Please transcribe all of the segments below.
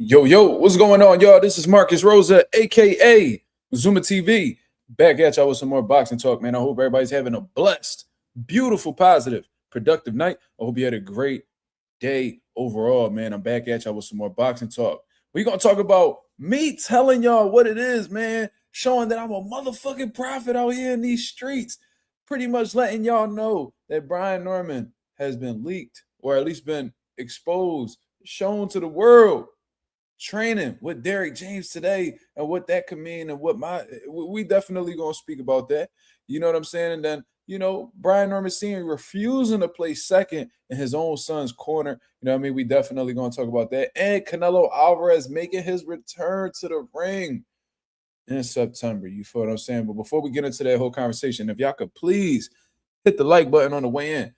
Yo, what's going on, y'all? This is Marcus Rosa, aka Mazuma TV, back at y'all with some more boxing talk, man. I hope everybody's having a blessed, beautiful, positive, productive night. I hope you had a great day overall, man. I'm back at y'all with some more boxing talk. We're gonna talk about me telling y'all what it is, man, showing that I'm a motherfucking prophet out here in these streets, pretty much letting y'all know that Brian Norman has been leaked, or at least been exposed, shown to the world training with Derrick James today and what that could mean and what we definitely gonna speak about that. You know what I'm saying? And then, Brian Norman Sr. refusing to play second in his own son's corner. You know what I mean? We definitely gonna talk about that. And Canelo Alvarez making his return to the ring in September. You feel what I'm saying? But before we get into that whole conversation, if y'all could please hit the like button on the way in.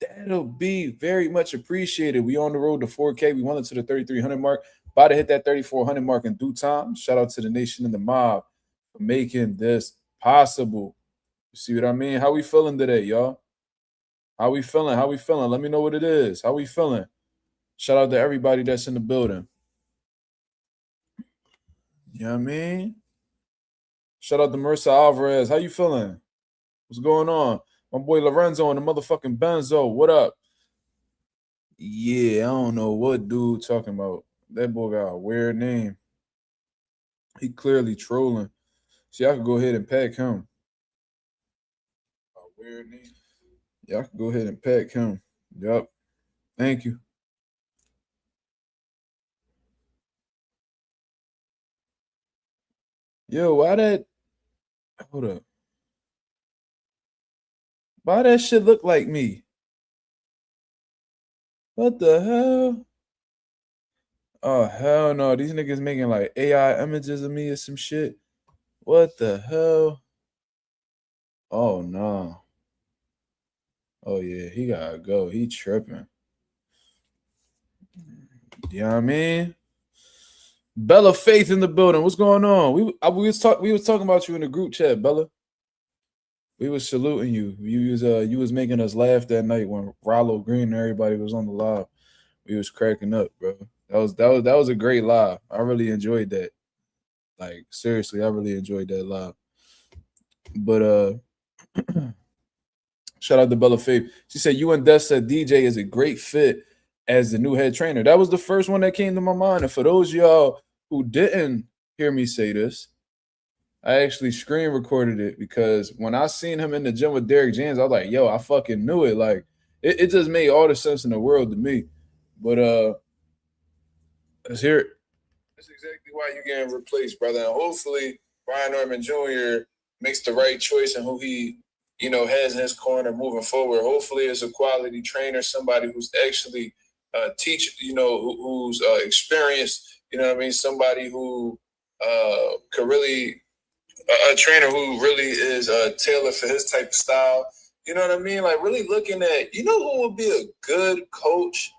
That'll be very much appreciated. We on the road to 4K. We went to the 3,300 mark. About to hit that 3,400 mark in due time. Shout out to the nation and the mob for making this possible. You see what I mean? How we feeling today, y'all? How we feeling? How we feeling? Let me know what it is. How we feeling? Shout out to everybody that's in the building. You know what I mean? Shout out to Marissa Alvarez. How you feeling? What's going on? My boy Lorenzo and the motherfucking Benzo. What up? Yeah, I don't know what dude talking about. That boy got a weird name. He clearly trolling. See, I could go ahead and pack him. A weird name. Yeah, I could go ahead and pack him. Yup. Thank you. Yo, why that? Hold up. Why that shit look like me? What the hell? Oh hell no! These niggas making like AI images of me or some shit. What the hell? Oh no. Oh yeah, he gotta go. He tripping. You know what I mean? Bella Faith in the building. What's going on? We was talking about you in the group chat, Bella. We was saluting you. You was making us laugh that night when Rollo Green and everybody was on the live. We was cracking up, bro. That was a great live. I really enjoyed that. Like seriously, I really enjoyed that live. But shout out to Bella Faith. She said you and Des said DJ is a great fit as the new head trainer. That was the first one that came to my mind. And for those of y'all who didn't hear me say this, I actually screen recorded it because when I seen him in the gym with Derrick James, I was like, yo, I fucking knew it. Like it just made all the sense in the world to me. But let's hear it. That's exactly why you're getting replaced, brother. And hopefully Brian Norman Jr. makes the right choice in who he, has in his corner moving forward. Hopefully it's a quality trainer, somebody who's actually teach, who's experienced, somebody who could really a trainer who really is tailored for his type of style. You know what I mean? Like really looking at, who would be a good coach?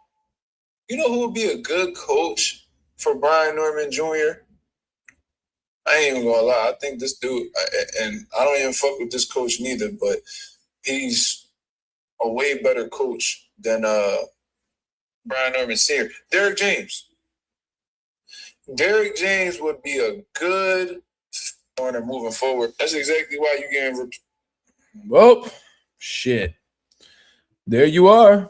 You know who would be a good coach for Brian Norman Jr.? I ain't even gonna lie. I think this dude, and I don't even fuck with this coach neither, but he's a way better coach than Brian Norman Sr. Derrick James. Derrick James would be a good corner moving forward. That's exactly why you're getting. Well, shit. There you are.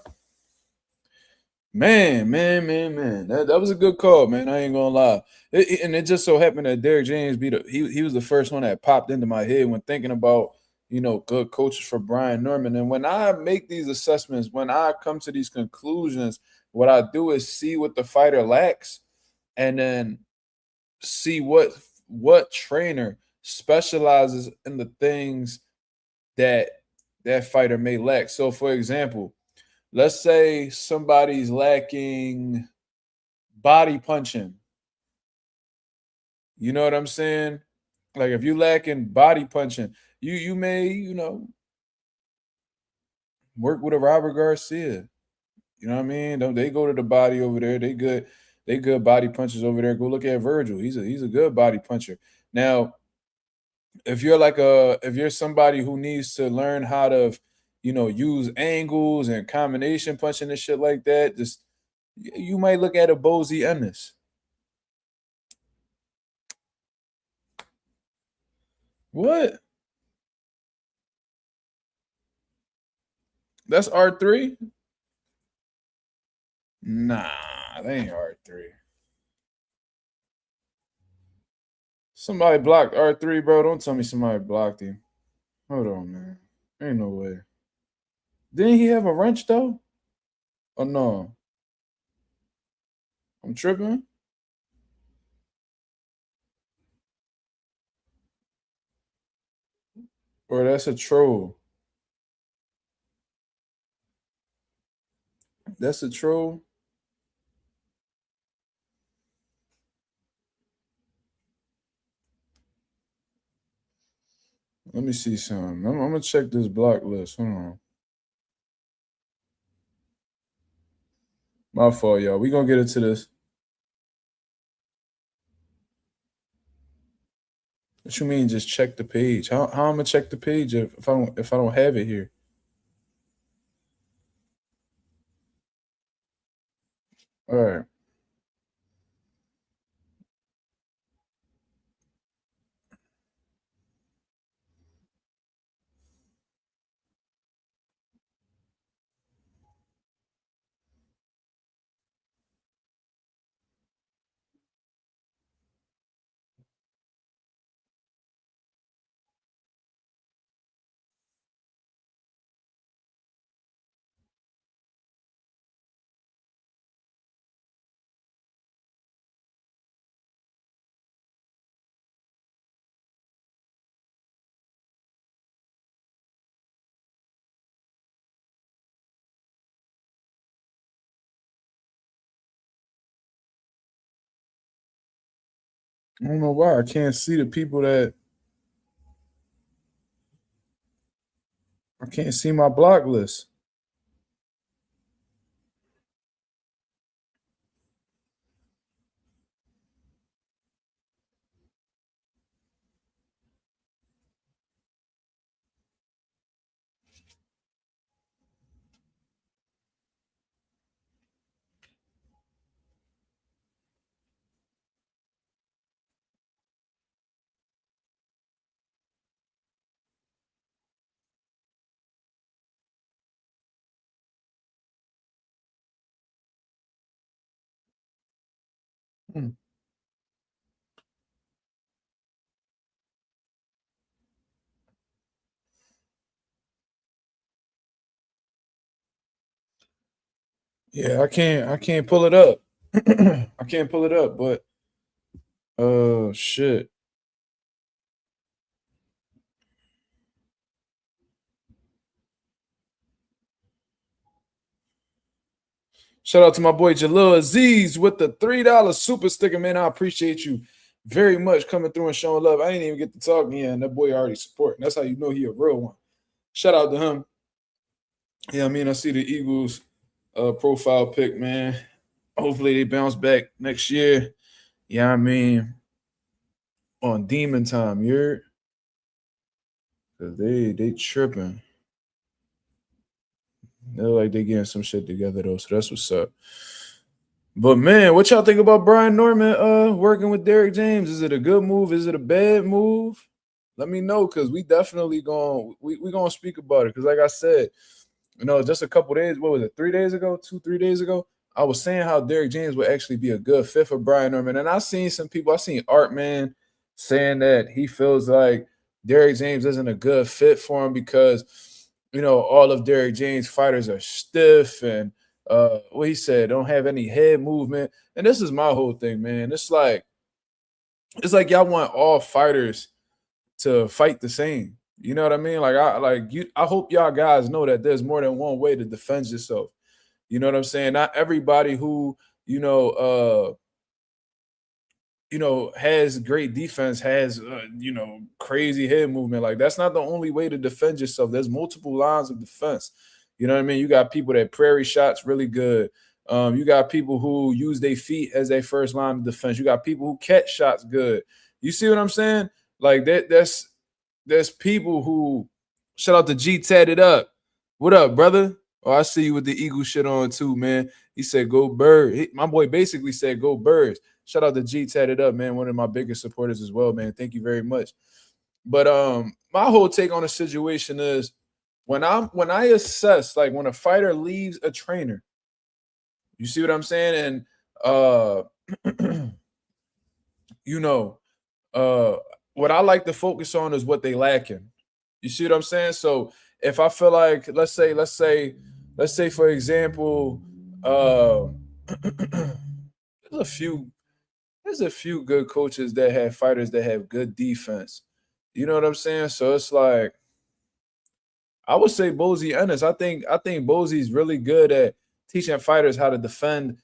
Man. That was a good call, man. I ain't gonna lie. And it just so happened that Derrick James he was the first one that popped into my head when thinking about, good coaches for Brian Norman. And when I make these assessments, when I come to these conclusions, what I do is see what the fighter lacks and then see what trainer specializes in the things that fighter may lack. So for example, let's say somebody's lacking body punching. You know what I'm saying? Like if you lacking body punching, you may, work with a Robert Garcia. You know what I mean? Don't they go to the body over there? They good body punchers over there. Go look at Virgil. He's a good body puncher. Now, if you're somebody who needs to learn how to, use angles and combination punching and shit like that, just you might look at a Bozy Ennis. What? That's R3? Nah, they ain't R3. Somebody blocked R3, bro. Don't tell me somebody blocked him. Hold on, man. Ain't no way. Didn't he have a wrench though? Oh no. I'm tripping. Or that's a troll. That's a troll. Let me see something. I'm gonna check this block list. Hold on. My fault, y'all. We gonna get into this. What you mean? Just check the page? How I'm gonna check the page if I don't have it here? All right. I don't know why I can't see the people that I can't see my block list. Hmm. Yeah, I can't pull it up. I can't pull it up, but shit. Shout out to my boy Jalil Aziz with the $3 super sticker, man. I appreciate you very much coming through and showing love. I didn't even get to talk to him, and that boy already supporting. That's how you know he a real one. Shout out to him. Yeah, I mean, I see the Eagles profile pic, man. Hopefully they bounce back next year. Yeah, I mean, on demon time, you're because they tripping. They look like they getting some shit together though, so that's what's up. But man, what y'all think about Brian Norman working with Derrick James? Is it a good move? Is it a bad move? Let me know because we definitely going we gonna speak about it. Because like I said, just a couple days, what was it, 3 days ago, 2, 3 days ago, I was saying how Derrick James would actually be a good fit for Brian Norman. And I seen some people, I seen Art Man saying that he feels like Derrick James isn't a good fit for him because all of Derrick James fighters are stiff and what he said, don't have any head movement. And this is my whole thing, man. It's like y'all want all fighters to fight the same. You know what I mean? I hope y'all guys know that there's more than one way to defend yourself. You know what I'm saying? Not everybody who, has great defense has crazy head movement. Like that's not the only way to defend yourself. There's multiple lines of defense. You know what I mean? You got people that prairie shots really good. You got people who use their feet as their first line of defense. You got people who catch shots good. You see what I'm saying? Like there's people who shout out to G tatted up. What up, brother? Oh, I see you with the Eagle shit on too, man. He said go bird. My boy basically said go birds. Shout out to G tatted up, man. One of my biggest supporters as well, man. Thank you very much. But my whole take on the situation is when I assess, like, when a fighter leaves a trainer, you see what I'm saying? And you know, uh what I like to focus on is what they lacking. You see what I'm saying? So if I feel like, let's say for example, there's a few there's a few good coaches that have fighters that have good defense. You know what I'm saying? So it's like, I would say Bozy Ennis. I think Bozy's really good at teaching fighters how to defend,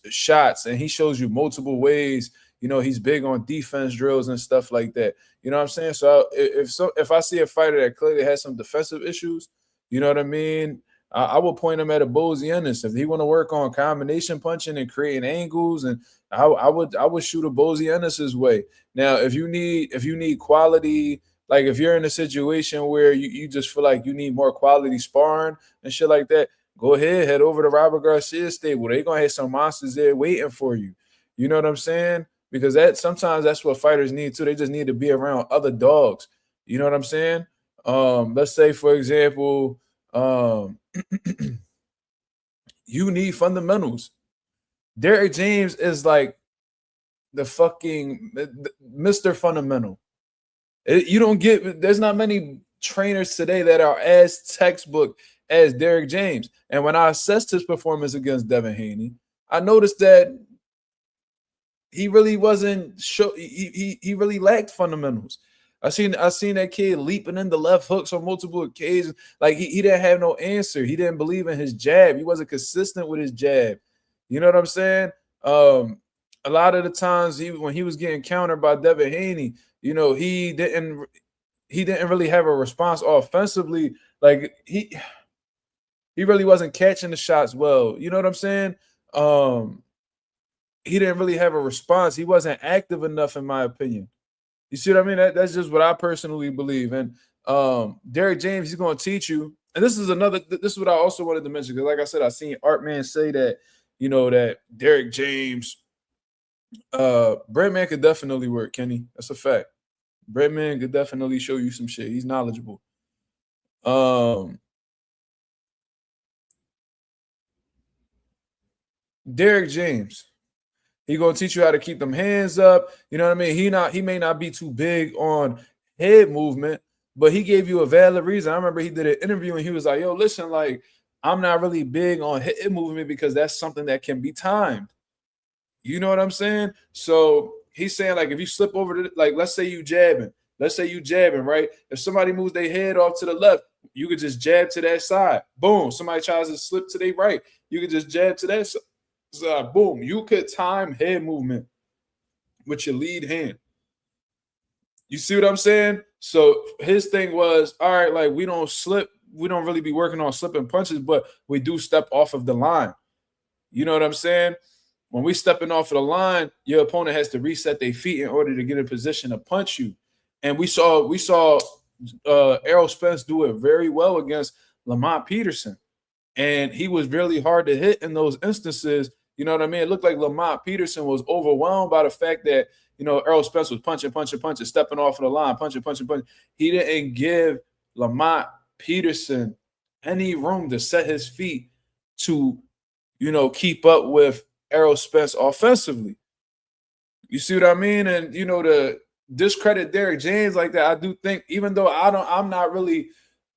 shots, and he shows you multiple ways. He's big on defense drills and stuff like that. You know what I'm saying? So if I see a fighter that clearly has some defensive issues, you know what I mean? I will point him at a Bozy Ennis. If he want to work on combination punching and creating angles, and I would shoot a Bozy Ennis's way. Now, if you need quality, like if you're in a situation where you just feel like you need more quality sparring and shit like that, go ahead, head over to Robert Garcia's stable. They gonna have some monsters there waiting for you. You know what I'm saying? Because that sometimes that's what fighters need too. They just need to be around other dogs. You know what I'm saying? Let's say for example, you need fundamentals. Derrick James is like the fucking Mr. Fundamental. You don't get, there's not many trainers today that are as textbook as Derrick James. And when I assessed his performance against Devin Haney, I noticed that he really wasn't show he really lacked fundamentals. I seen that kid leaping into left hooks on multiple occasions. Like he didn't have no answer. He didn't believe in his jab. He wasn't consistent with his jab. You know what I'm saying? A lot of the times when he was getting countered by Devin Haney, he didn't really have a response offensively. Like he really wasn't catching the shots well. You know what I'm saying? He didn't really have a response. He wasn't active enough, in my opinion. You see what I mean? That's just what I personally believe. And Derrick James, he's going to teach you. And this is what I also wanted to mention, because like I said, I seen Artman say that, that Derrick James, Breadman could definitely work, Kenny. That's a fact. Breadman could definitely show you some shit. He's knowledgeable. Derrick James, he gonna teach you how to keep them hands up. You know what I mean? He may not be too big on head movement, but he gave you a valid reason. I remember he did an interview and he was like, "Yo, listen, like I'm not really big on head movement because that's something that can be timed." You know what I'm saying? So he's saying, like, if you slip over to, like, let's say you jabbing, right? If somebody moves their head off to the left, you could just jab to that side. Boom. Somebody tries to slip to their right, you could just jab to that side. Boom. You could time head movement with your lead hand. You see what I'm saying? So his thing was, all right, like we don't really be working on slipping punches, but we do step off of the line. You know what I'm saying? When we stepping off of the line, your opponent has to reset their feet in order to get in position to punch you. And we saw Errol Spence do it very well against Lamont Peterson. And he was really hard to hit in those instances. You know what I mean? It looked like Lamont Peterson was overwhelmed by the fact that, Errol Spence was punching, stepping off of the line, punching. He didn't give Lamont Peterson any room to set his feet to, keep up with Errol Spence offensively. You see what I mean? And, to discredit Derrick James like that, I do think, even though I'm not really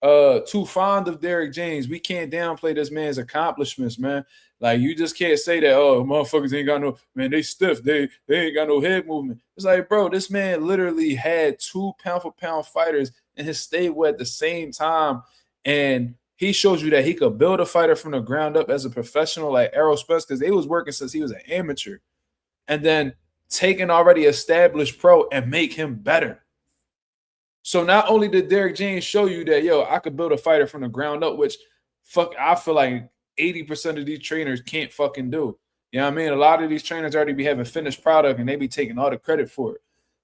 too fond of Derrick James, we can't downplay this man's accomplishments, man. Like, you just can't say that, oh, motherfuckers ain't got no, man, they stiff. They ain't got no head movement. It's like, bro, this man literally had 2 pound-for-pound fighters in his stable at the same time. And he shows you that he could build a fighter from the ground up as a professional like Errol Spence, because they was working since he was an amateur. And then take an already established pro and make him better. So not only did Derrick James show you that, yo, I could build a fighter from the ground up, which I feel like 80% of these trainers can't fucking do. You know what I mean? A lot of these trainers already be having finished product and they be taking all the credit for it.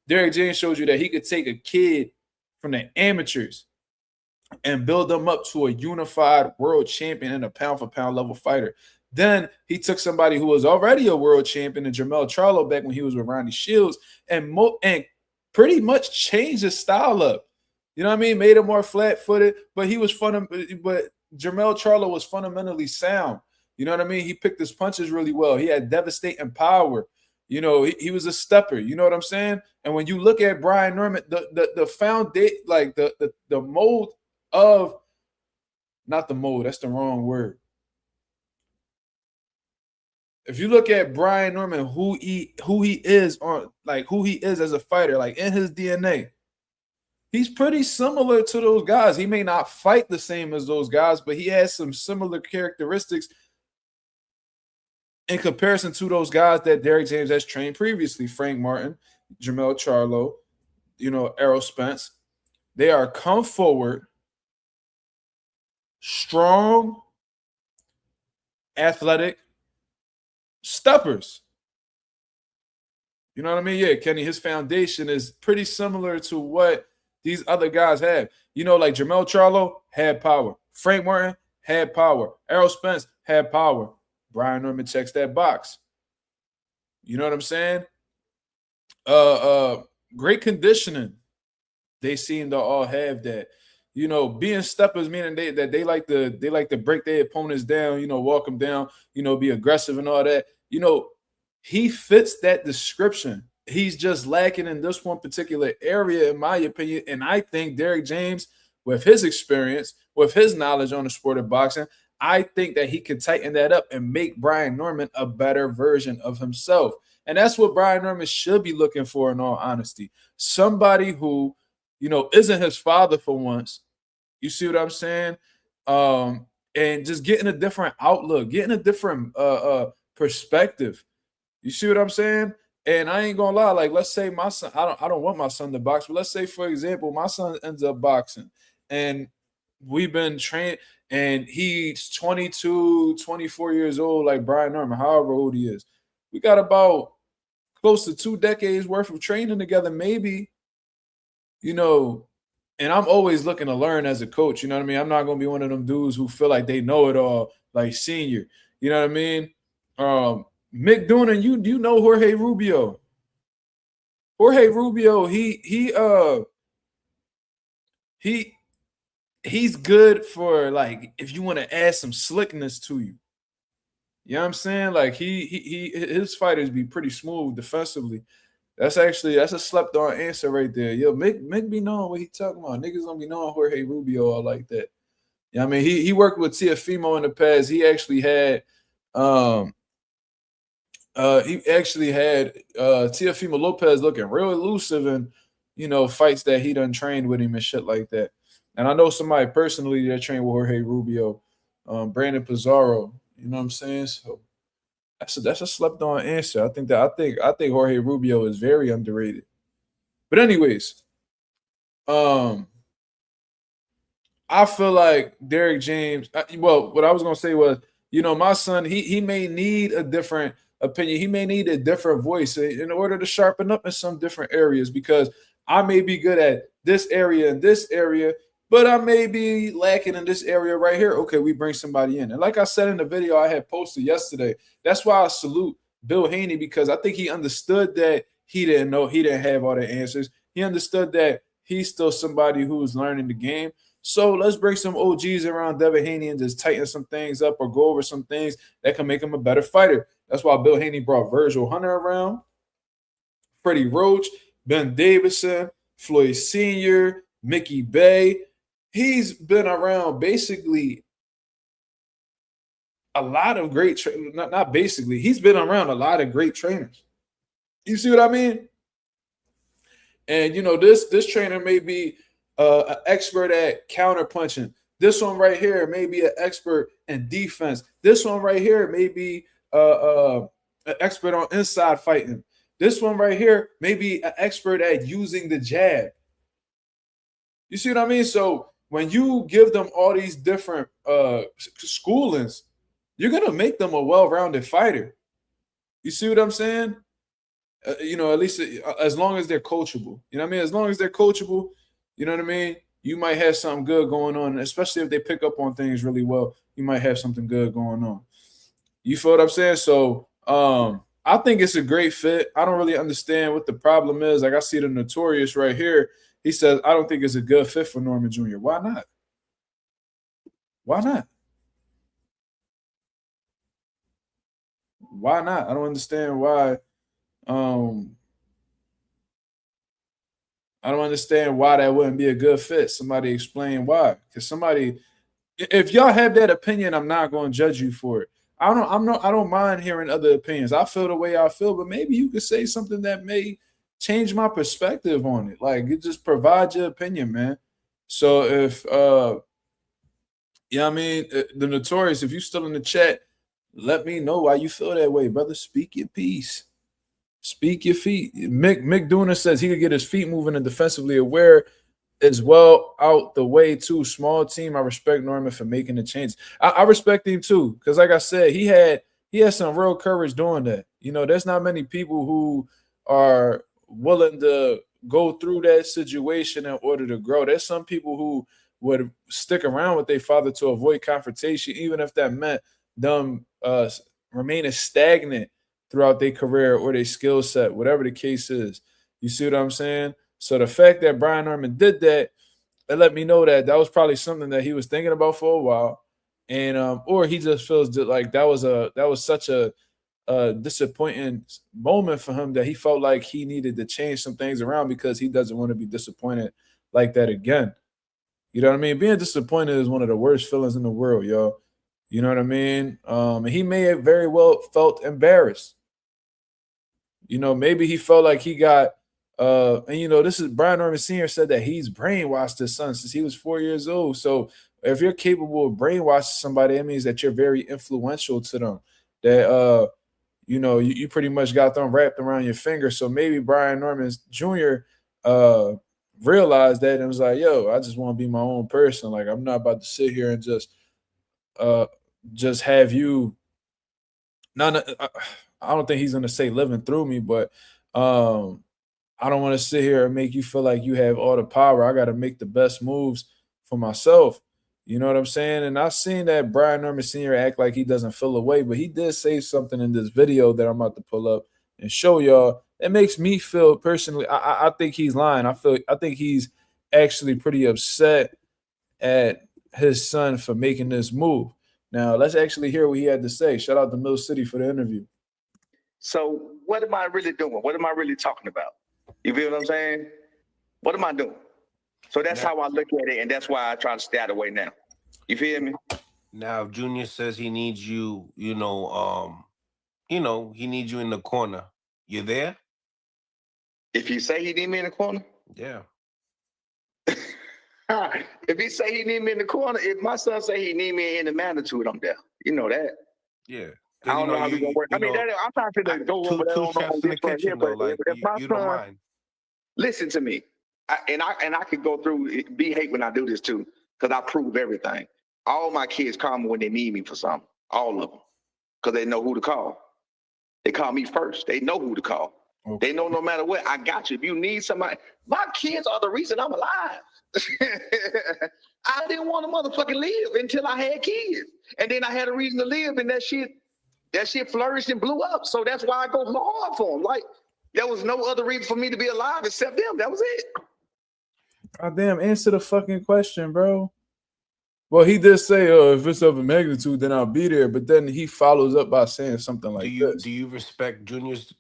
Derrick James shows you that he could take a kid from the amateurs and build them up to a unified world champion and a pound-for-pound level fighter. Then he took somebody who was already a world champion, in Jermell Charlo, back when he was with Ronnie Shields, and pretty much changed his style up. You know what I mean? Made him more flat-footed, but he was but Jermell Charlo was fundamentally sound. You know what I mean? He picked his punches really well. He had devastating power. You know, he was a stepper. You know what I'm saying? And when you look at Brian Norman, the foundation, like the mold of, not the mold, that's the wrong word. If you look at Brian Norman, who he is on, like who he is as a fighter, like in his DNA, he's pretty similar to those guys. He may not fight the same as those guys, but he has some similar characteristics in comparison to those guys that Derrick James has trained previously. Frank Martin, Jermell Charlo, you know, Errol Spence. They are come forward, strong, athletic, steppers. You know what I mean? Yeah, Kenny, his foundation is pretty similar to what these other guys have. You know, like Jermell Charlo had power. Frank Martin had power. Errol Spence had power. Brian Norman checks that box. You know what I'm saying? Great conditioning. They seem to all have that. You know, being steppers, meaning they like to break their opponents down, you know, walk them down, you know, be aggressive and all that. You know, he fits that description. He's just lacking in this one particular area, in my opinion. And I think Derrick James, with his experience, with his knowledge on the sport of boxing, I think that he can tighten that up and make Brian Norman a better version of himself. And that's what Brian Norman should be looking for, in all honesty. Somebody who, you know, isn't his father for once. You see what I'm saying? And just getting a different outlook, getting a different perspective. You see what I'm saying? And I ain't gonna lie, like let's say my son, I don't want my son to box, but let's say, for example, my son ends up boxing and we've been trained and he's 22, 24 years old, like Brian Norman, however old he is. We got about close to 2 decades worth of training together, maybe, you know, and I'm always looking to learn as a coach. You know what I mean? I'm not gonna be one of them dudes who feel like they know it all, like senior. You know what I mean? Mick Doonan, you know Jorge Rubio. Jorge Rubio, he's good for, like, if you want to add some slickness to you. You know what I'm saying? Like his fighters be pretty smooth defensively. That's a slept on answer right there. Yo, Mick be knowing what he talking about. Niggas don't be knowing Jorge Rubio all like that. Yeah, you know I mean, he worked with Teofimo in the past. He actually had Teofimo Lopez looking real elusive in, you know, fights that he done trained with him and shit like that. And I know somebody personally that trained with Jorge Rubio, Brandon Pizarro. You know what I'm saying? So that's a slept on answer. I think Jorge Rubio is very underrated. But anyways, I feel like Derrick James. Well, what I was gonna say was, you know, my son, he may need a different opinion. He may need a different voice in order to sharpen up in some different areas, because I may be good at this area and this area, but I may be lacking in this area right here. Okay, we bring somebody in. And like I said in the video I had posted yesterday, that's why I salute Bill Haney, because I think he understood that he didn't have all the answers. He understood that he's still somebody who's learning the game. So let's bring some OGs around Devin Haney and just tighten some things up or go over some things that can make him a better fighter. That's why Bill Haney brought Virgil Hunter around, Freddie Roach, Ben Davison, Floyd Sr., Mickey Bay. He's been around basically a lot of great not basically. He's been around a lot of great trainers. You see what I mean? And you know, this trainer may be an expert at counter punching. This one right here may be an expert in defense. This one right here may be an expert on inside fighting. This one right here may be an expert at using the jab. You see what I mean? So when you give them all these different schoolings, you're gonna make them a well-rounded fighter. You see what I'm saying? You know, at least as long as they're coachable. You know what I mean? As long as they're coachable, you know what I mean? You might have something good going on, especially if they pick up on things really well. You might have something good going on. You feel what I'm saying? So I think it's a great fit. I don't really understand what the problem is. Like I see the Notorious right here. He says, I don't think it's a good fit for Norman Jr. Why not? Why not? Why not? I don't understand why. Um, I don't understand why that wouldn't be a good fit. Somebody explain why. Because somebody, if y'all have that opinion, I'm not going to judge you for it. I don't mind hearing other opinions. I feel the way I feel, but maybe you could say something that may change my perspective on it. Like you just provide your opinion, man. So if yeah, I mean the Notorious, if you still in the chat, let me know why you feel that way, brother. Speak your piece. Speak your feet. Mick Duna says he could get his feet moving and defensively aware as well out the way too. Small team. I respect Norman for making the change. I respect him too because, like I said, he had some real courage doing that. You know, there's not many people who are willing to go through that situation in order to grow. There's some people who would stick around with their father to avoid confrontation, even if that meant them remaining stagnant throughout their career or their skill set, whatever the case is. You see what I'm saying? So the fact that Brian Norman did that, it let me know that that was probably something that he was thinking about for a while, and or he just feels that like that was such a disappointing moment for him that he felt like he needed to change some things around because he doesn't want to be disappointed like that again. You know what I mean? Being disappointed is one of the worst feelings in the world, yo. You know what I mean? And he may have very well felt embarrassed. You know, maybe he felt like he got and you know, this is Brian Norman Sr. said that he's brainwashed his son since he was 4 years old. So if you're capable of brainwashing somebody, it means that you're very influential to them. That you know, you pretty much got them wrapped around your finger. So maybe Brian Norman Jr. Realized that and was like, yo, I just want to be my own person. Like I'm not about to sit here and uh just have you not I don't think he's gonna say living through me, but I don't want to sit here and make you feel like you have all the power. I got to make the best moves for myself. You know what I'm saying? And I've seen that Brian Norman Sr. act like he doesn't feel away, but he did say something in this video that I'm about to pull up and show y'all. It makes me feel personally. I think he's lying. I think he's actually pretty upset at his son for making this move. Now let's actually hear what he had to say. Shout out to Mill City for the interview. So what am I really doing? What am I really talking about? You feel what I'm saying? What am I doing? So that's how I look at it, and that's why I try to stay out of the way now. You feel me? Now, if Junior says he needs you, he needs you in the corner. You there? If he say he need me in the corner? Yeah. If he say he need me in the corner, if my son say he need me in the magnitude, I'm there. You know that. Yeah. I don't know how we gonna work. I mean, I'm not gonna go over that on this right here, but if my son, listen to me, I could go through. Be hate when I do this too, because I prove everything. All my kids call me when they need me for something. All of them, because they know who to call. They call me first. They know who to call. Okay. They know no matter what, I got you. If you need somebody, my kids are the reason I'm alive. I didn't want to motherfucking live until I had kids, and then I had a reason to live, and that shit flourished and blew up. So that's why I go so hard for them. Like there was no other reason for me to be alive except them. That was it. God damn, answer the fucking question, bro. Well, he did say, if it's of a magnitude, then I'll be there. But then he follows up by saying something like this. Do you respect Junior's,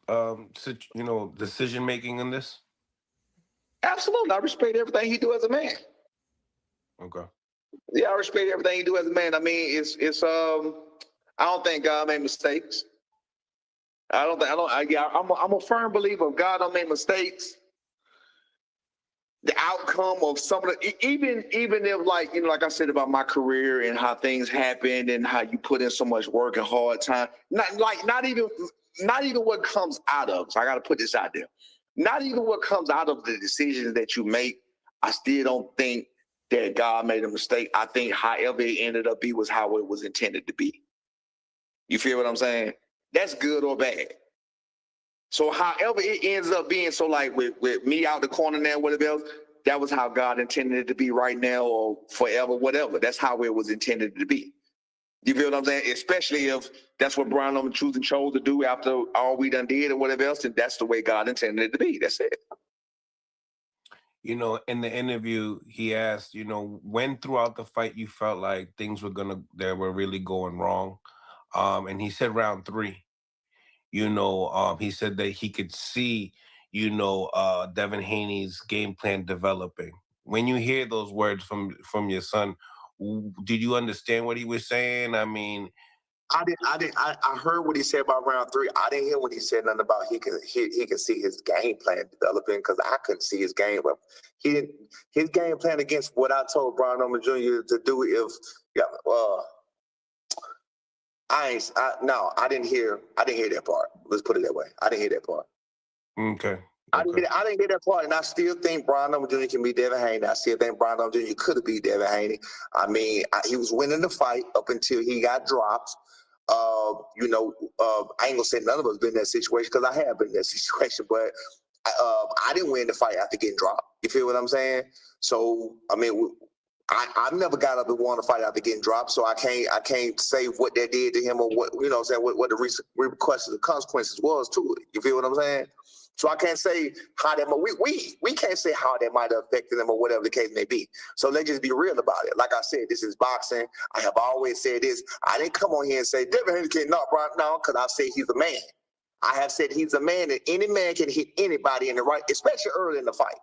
decision making in this? Absolutely, I respect everything he do as a man. Okay. Yeah, I respect everything he do as a man. I mean, I don't think God made mistakes. I'm a firm believer of God don't make mistakes. The outcome of some of the, even if like I said about my career and how things happened and how you put in so much work and hard time, not even what comes out of. So I got to put this out there. Not even what comes out of the decisions that you make. I still don't think that God made a mistake. I think however it ended up be was how it was intended to be. You feel what I'm saying? That's good or bad. So however it ends up being, so like with me out the corner now, whatever else, that was how God intended it to be right now or forever, whatever. That's how it was intended to be. You feel what I'm saying? Especially if that's what Brian Norman chose to do after all we done did or whatever else, and that's the way God intended it to be. That's it. You know, in the interview, he asked, you know, when throughout the fight you felt like things they were really going wrong. And he said round 3. You know, he said that he could see, you know, Devin Haney's game plan developing. When you hear those words from your son, did you understand what he was saying? I mean, I heard what he said about round 3. I didn't hear what he said nothing about he can see his game plan developing, because I couldn't see his game. But his game plan against what I told Brian Norman Jr. to do I didn't hear that part. Let's put it that way. I didn't hear that part. Okay. I didn't hear that part, and I still think Brian Norman Jr. can beat Devin Haney. I still think Brian Norman Jr. could have beat Devin Haney. I mean, he was winning the fight up until he got dropped. I ain't gonna say none of us been in that situation, because I have been in that situation, but I didn't win the fight after getting dropped. You feel what I'm saying? So I mean, I've never got up and won a fight after getting dropped, so I can't say what that did to him, or what what the repercussions, the consequences was to it. You feel what I'm saying? So I can't say how that we can't say how that might have affected him or whatever the case may be. So let's just be real about it. Like I said, this is boxing. I have always said this. I didn't come on here and say Devin Haney can't knock Brian down, because I've said he's a man. I have said he's a man, and any man can hit anybody in the right, especially early in the fight.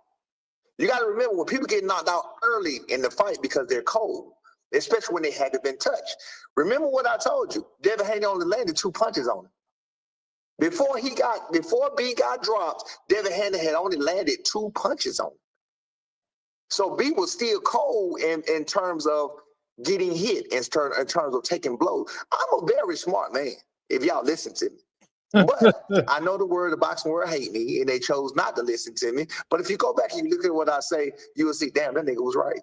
You got to remember, when people get knocked out early in the fight because they're cold, especially when they haven't been touched. Remember what I told you. Devin Haney only landed 2 punches on him. Before B got dropped, Devin Haney had only landed 2 punches on him. So B was still cold in terms of getting hit, in terms of taking blows. I'm a very smart man, if y'all listen to me. But I know the boxing world hate me, and they chose not to listen to me. But if you go back and you look at what I say, you will see, damn, that nigga was right.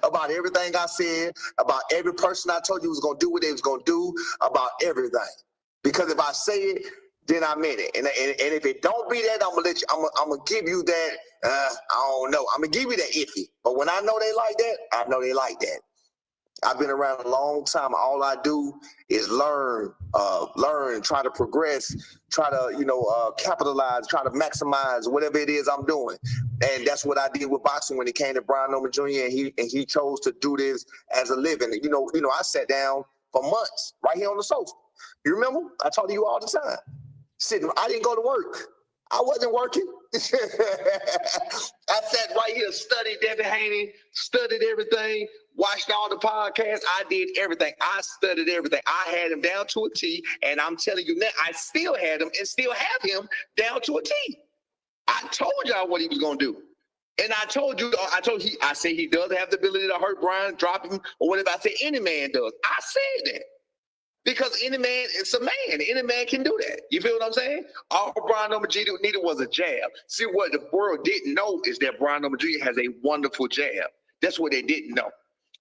About everything I said, about every person I told you was going to do what they was going to do, about everything. Because if I say it, then I meant it. And if it don't be that, I'm gonna give you that, I don't know. I'm gonna give you that iffy. But when I know they like that, I know they like that. I've been around a long time. All I do is learn, try to progress, try to, capitalize, try to maximize whatever it is I'm doing. And that's what I did with boxing when it came to Brian Norman Jr. and he chose to do this as a living. I sat down for months right here on the sofa. You remember? I talk to you all the time. Sitting, I didn't go to work. I wasn't working. I sat right here, studied Devin Haney, studied everything, watched all the podcasts. I did everything. I studied everything. I had him down to a T, and I'm telling you now, I still had him and still have him down to a T. I told y'all what he was gonna do. And I said he does have the ability to hurt Brian, drop him, or whatever. I said any man does. I said that. Because any man is a man. Any man can do that. You feel what I'm saying? All Brian Norman Jr. needed was a jab. See, what the world didn't know is that Brian Norman Jr. has a wonderful jab. That's what they didn't know.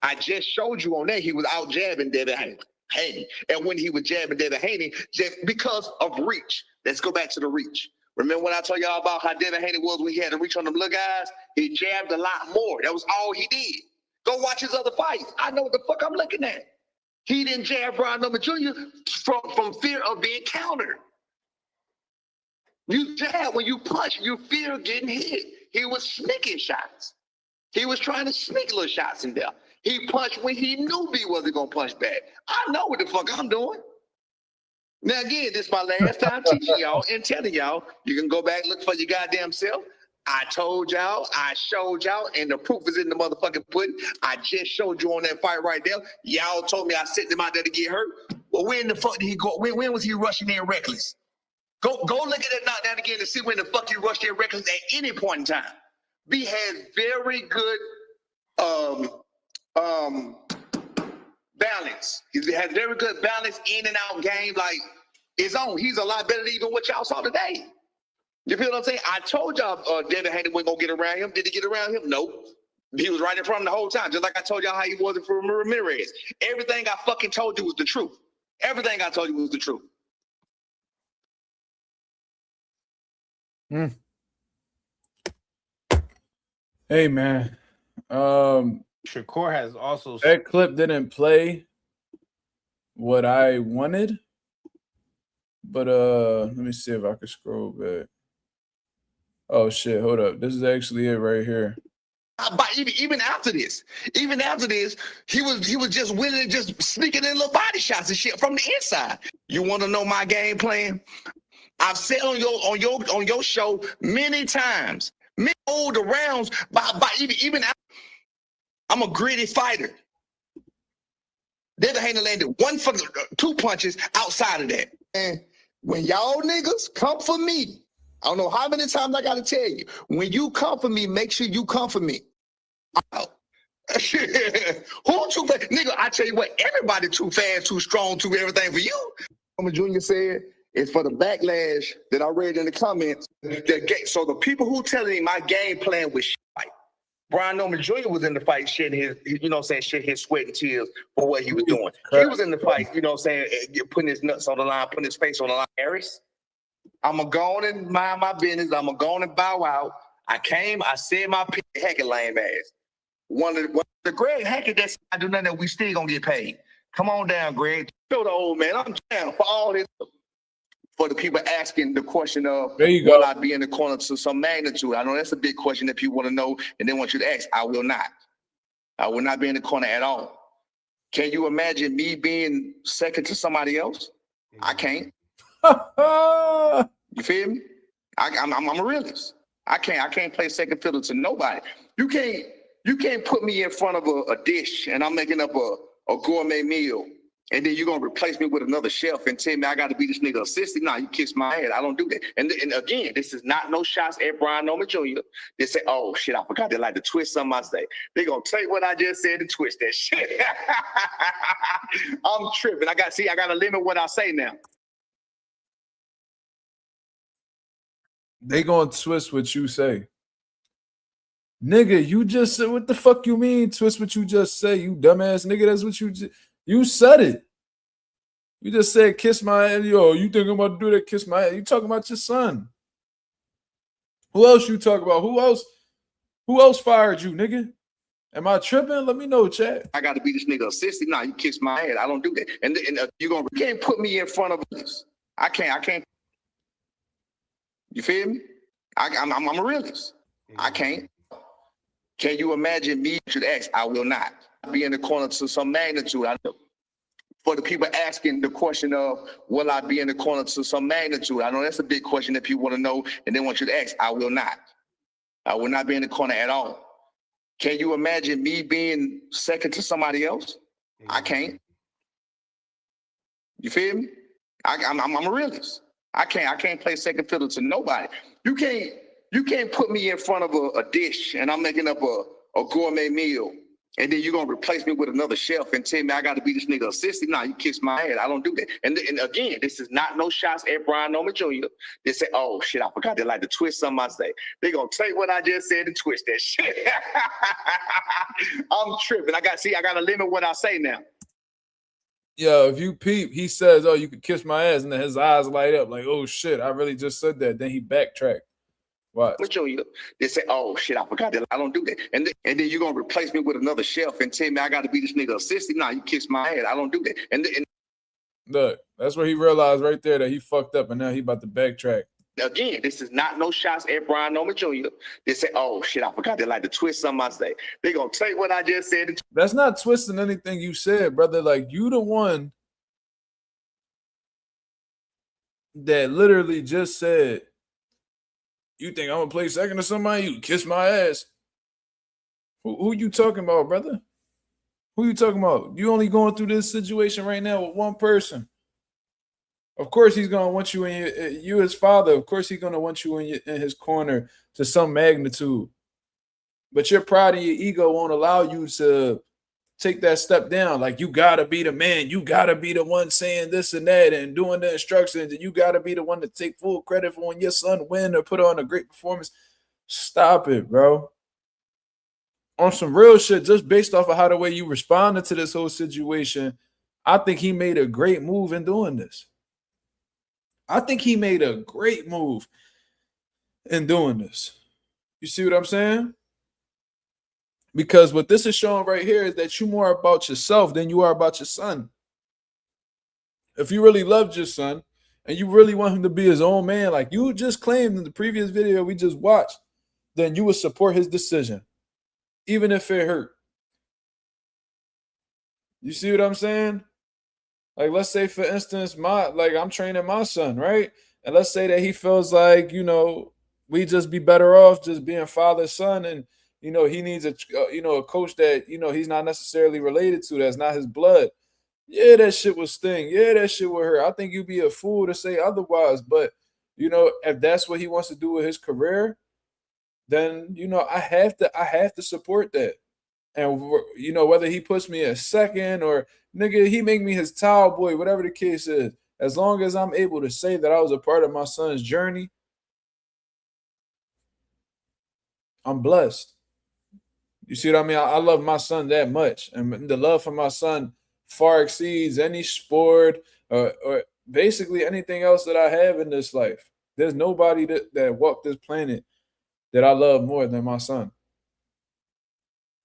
I just showed you on that he was out jabbing Devin Haney. And when he was jabbing Devin Haney, just because of reach. Let's go back to the reach. Remember when I told y'all about how Devin Haney was when he had to reach on them little guys? He jabbed a lot more. That was all he did. Go watch his other fights. I know what the fuck I'm looking at. He didn't jab Brian Norman Jr. from fear of being countered. You jab when you punch, you fear getting hit. He was sneaking shots. He was trying to sneak little shots in there. He punched when he knew B wasn't going to punch back. I know what the fuck I'm doing. Now, again, this is my last time teaching y'all and telling y'all, you can go back, look for your goddamn self. I told y'all, I showed y'all, and the proof is in the motherfucking pudding. I just showed you on that fight right there. Y'all told me I sent him out there to get hurt. Well, when the fuck did he go? When was he rushing in reckless? Go look at that knockdown again to see when the fuck he rushed in reckless at any point in time. B has very good balance. He has very good balance in and out game, like his own. He's a lot better than even what y'all saw today. You feel what I'm saying? I told y'all Devin Haney wasn't going to get around him. Did he get around him? No. He was right in front of him the whole time, just like I told y'all how he was for Ramirez. Everything I fucking told you was the truth. Everything I told you was the truth. Hey, man. Shakur has also... That clip didn't play what I wanted. But let me see if I can scroll back. Oh shit, hold up. This is actually it right here. But even after this, he was just willing, just sneaking in little body shots and shit from the inside. You want to know my game plan? I've said on your show many times, many older rounds. By even I'm a gritty fighter. Never ain't landed one for two punches outside of that. And when y'all niggas come for me, I don't know how many times I gotta tell you, when you come for me, make sure you come for me. Oh. Who too fast? Nigga, I tell you what, everybody too fast, too strong, too everything for you. Jr. said it's for the backlash that I read in the comments. So the people who telling me my game plan was shit. Brian Norman Jr. was in the fight shedding his, shedding his sweat and tears for what he was doing. He was in the fight, putting his nuts on the line, putting his face on the line. Harris, I'm going to go on and mind my business. I'm going to go on and bow out. I said my heck lame ass. One of the Greg Hackett that's I do nothing that we still going to get paid. Come on down, Greg. Show the old man. I'm down for all this. For the people asking the question of, will I be in the corner to some magnitude? I know that's a big question that people want to know, and they want you to ask. I will not. I will not be in the corner at all. Can you imagine me being second to somebody else? I can't. You feel me? I'm a realist. I can't play second fiddle to nobody. You can't put me in front of a dish and I'm making up a gourmet meal. And then you're going to replace me with another chef and tell me I got to be this nigga assistant? Nah, you kiss my ass. I don't do that. And again, this is not no shots at Brian Norman Jr. They say, oh, shit, I forgot they like to twist something I say. They're going to take what I just said and twist that shit. I'm tripping. I got to limit what I say now. They going to twist what you say. Nigga, you just said, what the fuck you mean twist what you just say, you dumbass nigga? That's what you said it. You just said kiss my ass. Yo, you think I'm about to do that? Kiss my ass. You talking about your son. Who else you talking about? Who else fired you, nigga? Am I tripping? Let me know, chat. I got to be this nigga assistant. Nah, you kiss my ass. I don't do that. And you can't put me in front of this. I can't. You feel me? I'm a realist. I can't. Can you imagine me? Should ask. I will not be in the corner to some magnitude. I know. For the people asking the question of, will I be in the corner to some magnitude? I know that's a big question that people want to know, and they want you to ask. I will not. I will not be in the corner at all. Can you imagine me being second to somebody else? I can't. You feel me? I'm a realist. I can't play second fiddle to nobody. You can't put me in front of a dish and I'm making up a gourmet meal. And then you're going to replace me with another chef and tell me I got to be this nigga assistant? Nah, you kiss my ass. I don't do that. And again, this is not no shots at Brian Norman Jr. They say, oh, shit, I forgot they like to twist something I say. They're going to take what I just said and twist that shit. I'm tripping. I got to limit what I say now. Yo, if you peep, he says, oh, you could kiss my ass. And then his eyes light up like, oh, shit, I really just said that. Then he backtracked. What? They say, oh, shit, I forgot that. I don't do that. And then you're going to replace me with another chef and tell me I got to be this nigga assistant? Nah, you kiss my ass. I don't do that. And look, that's where he realized right there that he fucked up and now he about to backtrack. Again, this is not no shots at Brian Norman Jr. They say, oh, shit, I forgot they like to twist something I say. They're going to take what I just said. That's not twisting anything you said, brother. Like, you the one that literally just said, you think I'm going to play second to somebody? You kiss my ass. Who you talking about, brother? Who you talking about? You only going through this situation right now with one person. Of course, he's going to want you in you his father. Of course, he's going to want you in his corner to some magnitude. But your pride and your ego won't allow you to take that step down. Like, you got to be the man. You got to be the one saying this and that and doing the instructions. And you got to be the one to take full credit for when your son win or put on a great performance. Stop it, bro. On some real shit, just based off of how the way you responded to this whole situation, I think he made a great move in doing this. I think he made a great move in doing this. You see what I'm saying? Because what this is showing right here is that you're more about yourself than you are about your son. If you really loved your son and you really want him to be his own man, like you just claimed in the previous video we just watched, then you would support his decision, even if it hurt. You see what I'm saying? Like, let's say, for instance, I'm training my son, right? And let's say that he feels like, we just be better off just being father son, and he needs a coach that he's not necessarily related to, that's not his blood. Yeah, that shit would sting. Yeah, that shit would hurt. I think you'd be a fool to say otherwise. But if that's what he wants to do with his career, then I have to support that. And whether he puts me at second or nigga, he make me his towel boy, whatever the case is. As long as I'm able to say that I was a part of my son's journey, I'm blessed. You see what I mean? I love my son that much, and the love for my son far exceeds any sport or basically anything else that I have in this life. There's nobody that walked this planet that I love more than my son.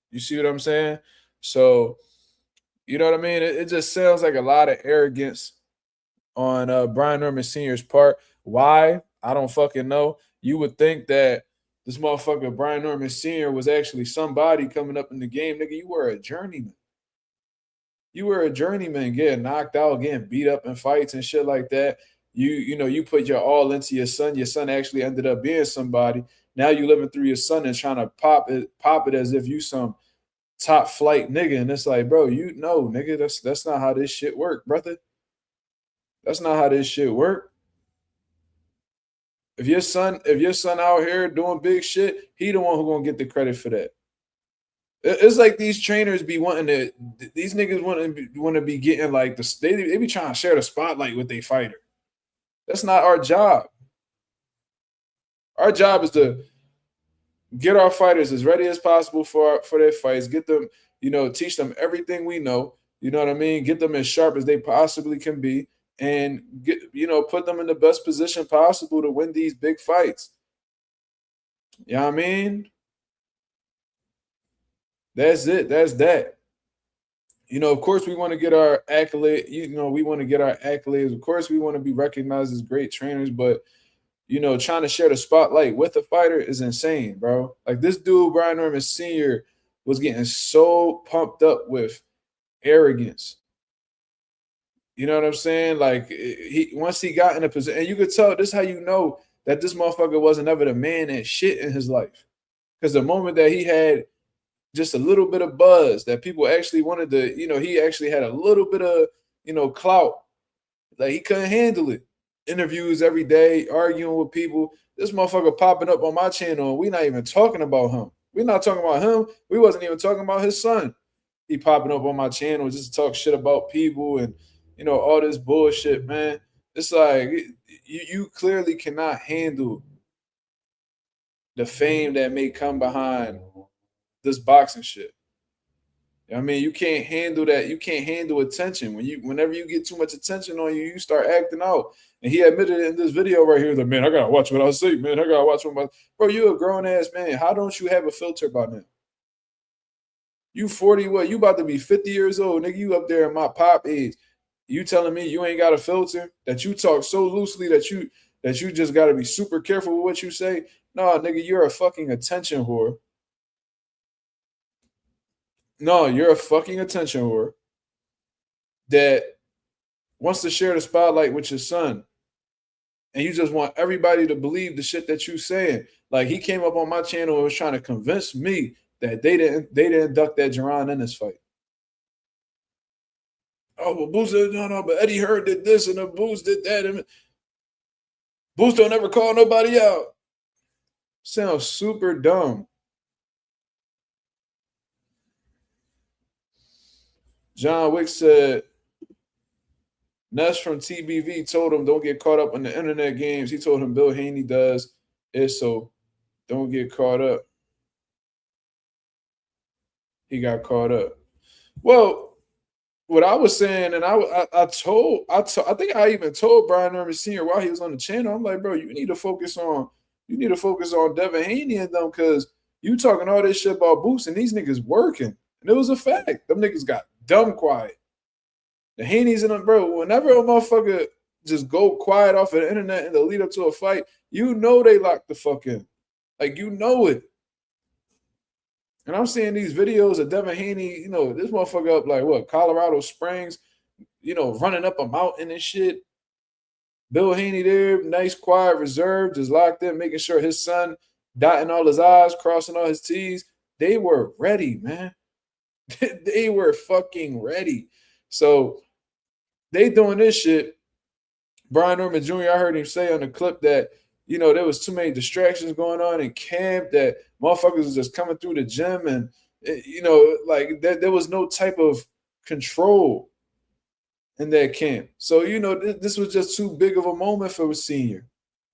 You see what I'm saying? So, you know what I mean? It just sounds like a lot of arrogance on Brian Norman Sr.'s part. Why? I don't fucking know. You would think that this motherfucker Brian Norman Sr. was actually somebody coming up in the game. Nigga, you were a journeyman. You were a journeyman getting knocked out, getting beat up in fights and shit like that. You put your all into your son. Your son actually ended up being somebody. Now you living through your son and trying to pop it as if you some top flight nigga. And it's like, bro, nigga, that's not how this shit work, brother. That's not how this shit work. If your son out here doing big shit, he the one who gonna get the credit for that. It's like these trainers be wanting to, these niggas want to be getting like they be trying to share the spotlight with their fighter. That's not our job. Our job is to get our fighters as ready as possible for their fights. Get them, teach them everything we know. You know what I mean? Get them as sharp as they possibly can be, and put them in the best position possible to win these big fights. You know what I mean? That's it. That's that. Of course we want to get our accolade. We want to get our accolades. Of course we want to be recognized as great trainers, but trying to share the spotlight with a fighter is insane, bro. Like this dude, Brian Norman Sr., was getting so pumped up with arrogance. You know what I'm saying? Like once he got in a position, and you could tell, this is how you know that this motherfucker wasn't ever the man and shit in his life. Because the moment that he had just a little bit of buzz, that people actually wanted to, he actually had a little bit of, clout. Like he couldn't handle it. Interviews every day, arguing with people. This motherfucker popping up on my channel, and we're not even talking about him. We're not talking about him. We wasn't even talking about his son. He popping up on my channel just to talk shit about people and, all this bullshit, man. It's like you clearly cannot handle the fame that may come behind this boxing shit. I mean, you can't handle that. You can't handle attention. Whenever you get too much attention on you, you start acting out. And he admitted it in this video right here that, man, I gotta watch what I say, man. I gotta watch what bro, you a grown ass man. How don't you have a filter by now? You 40, what? You about to be 50 years old, nigga. You up there in my pop age. You telling me you ain't got a filter, that you talk so loosely that you just gotta be super careful with what you say? No, nigga, you're a fucking attention whore. No, you're a fucking attention whore that wants to share the spotlight with your son. And you just want everybody to believe the shit that you saying. Like he came up on my channel and was trying to convince me that they didn't duck that Jerron in this fight. Oh, well, Boost did no, but Eddie Hearn did this and the Boost did that. And Boost don't ever call nobody out. Sounds super dumb. John Wick said, Ness from TBV told him don't get caught up in the internet games. He told him Bill Haney does it, so don't get caught up. He got caught up. Well, what I was saying, and I think I even told Brian Norman Sr. while he was on the channel, I'm like, bro, you need to focus on Devin Haney and them, because you talking all this shit about Boost and these niggas working. And it was a fact. Them niggas got dumb quiet. The Haney's in them, bro. Whenever a motherfucker just go quiet off of the internet in the lead up to a fight, you know they lock the fuck in. Like, you know it. And I'm seeing these videos of Devin Haney, you know, this motherfucker up like what, Colorado Springs, you know, running up a mountain and shit. Bill Haney there, nice, quiet, reserved, just locked in, making sure his son dotting all his I's, crossing all his T's. They were ready, man. They were fucking ready. So they doing this shit. Brian Norman Jr., I heard him say on the clip that, you know, there was too many distractions going on in camp, that motherfuckers was just coming through the gym and, you know, like there was no type of control in that camp. So, you know, this was just too big of a moment for a senior.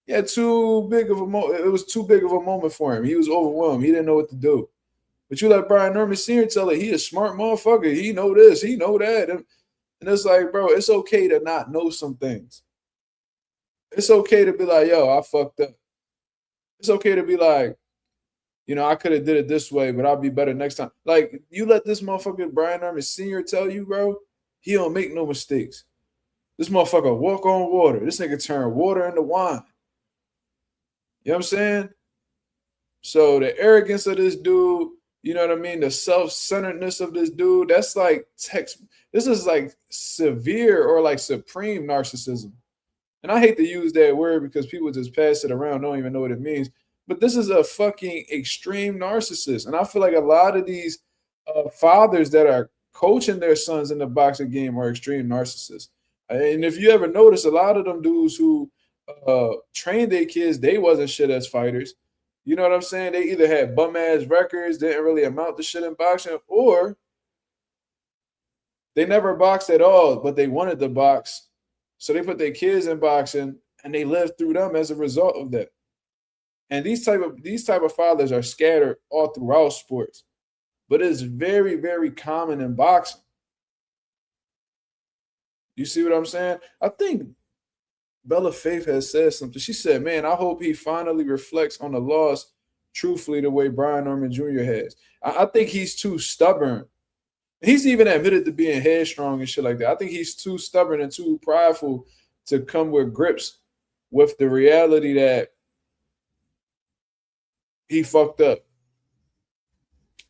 Yeah, too big of a moment. It was too big of a moment for him. He was overwhelmed. He didn't know what to do. But you let Brian Norman Sr. tell it, he a smart motherfucker. He know this, he know that. And it's like, bro, it's okay to not know some things. It's okay to be like, yo, I fucked up. It's okay to be like, you know, I could have did it this way, but I'll be better next time. Like, you let this motherfucker Brian Norman Sr. tell you, bro, he don't make no mistakes. This motherfucker walk on water. This nigga turn water into wine. You know what I'm saying? So the arrogance of this dude, you know what I mean? The self-centeredness of this dude, that's like this is like severe or like supreme narcissism. And I hate to use that word because people just pass it around, don't even know what it means. But this is a fucking extreme narcissist. And I feel like a lot of these fathers that are coaching their sons in the boxing game are extreme narcissists. And if you ever notice, a lot of them dudes who trained their kids, they wasn't shit as fighters. You know what I'm saying? They either had bum-ass records, didn't really amount to shit in boxing, or they never boxed at all, but they wanted to box. So they put their kids in boxing, and they lived through them as a result of that. And these type of fathers are scattered all throughout sports, but it's very, very common in boxing. You see what I'm saying? I think Bella Faith has said something. She said, man, I hope he finally reflects on the loss truthfully the way Brian Norman Jr. has. I think he's too stubborn. He's even admitted to being headstrong and shit like that. I think he's too stubborn and too prideful to come with grips with the reality that he fucked up.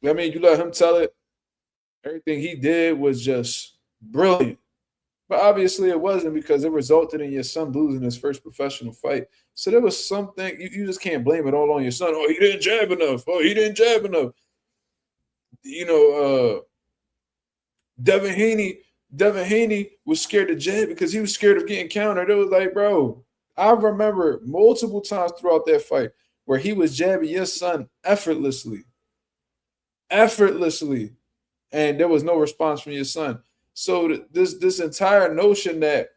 I mean, you let him tell it. Everything he did was just brilliant. But obviously it wasn't, because it resulted in your son losing his first professional fight. So there was something, you just can't blame it all on your son. Oh, he didn't jab enough. Oh, he didn't jab enough. You know, Devin Haney was scared to jab because he was scared of getting countered. It was like, bro, I remember multiple times throughout that fight where he was jabbing your son effortlessly, and there was no response from your son. So this entire notion that,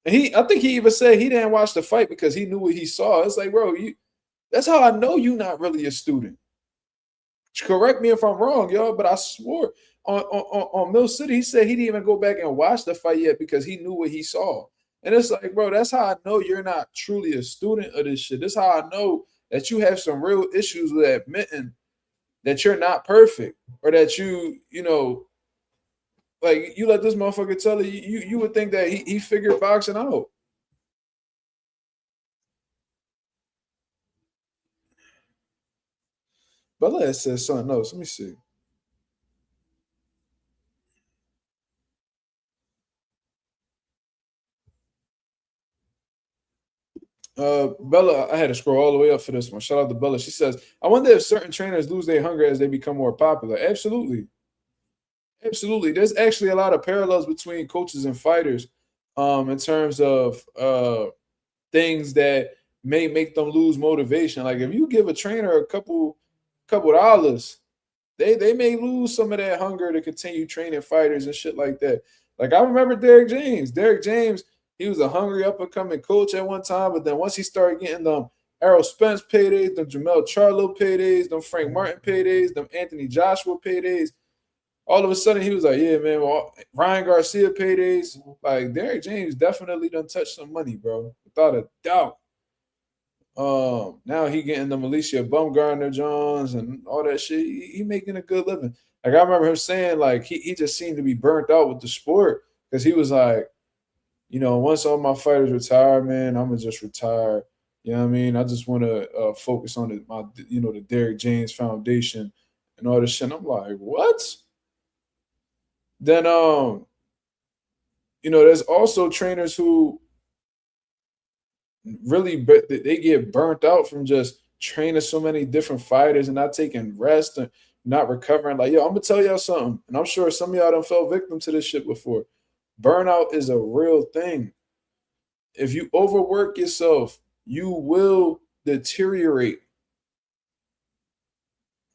and I think he even said he didn't watch the fight because he knew what he saw. It's like, bro, that's how I know you're not really a student. Correct me if I'm wrong, y'all, but I swore on Mill City, he said he didn't even go back and watch the fight yet because he knew what he saw. And it's like, bro, that's how I know you're not truly a student of this shit. That's how I know that you have some real issues with admitting that you're not perfect, or that you know, like, you let this motherfucker tell you, you would think that he figured boxing out. But let's say something else. Let me see. Bella, I had to scroll all the way up for this one. Shout out to Bella. She says, I wonder if certain trainers lose their hunger as they become more popular. Absolutely. Absolutely. There's actually a lot of parallels between coaches and fighters in terms of things that may make them lose motivation. Like, if you give a trainer a couple dollars, they may lose some of that hunger to continue training fighters and shit like that. Like, I remember Derrick James. Derrick James, he was a hungry up-and-coming coach at one time, but then once he started getting them Errol Spence paydays, them Jamel Charlo paydays, them Frank Martin paydays, them Anthony Joshua paydays, all of a sudden he was like, yeah, man, well, Ryan Garcia paydays. Like, Derrick James definitely done touched some money, bro, without a doubt. Now he getting the Alicia Bumgarner Johns and all that shit. He making a good living. Like, I remember him saying, like, he just seemed to be burnt out with the sport because he was like, once all my fighters retire, man, I'm gonna just retire. You know what I mean? I just want to focus on the Derrick James Foundation and all this shit. And I'm like, what? Then there's also trainers who really they get burnt out from just training so many different fighters and not taking rest and not recovering. Like, yo, I'm gonna tell y'all something, and I'm sure some of y'all done fell victim to this shit before. Burnout is a real thing. If you overwork yourself, you will deteriorate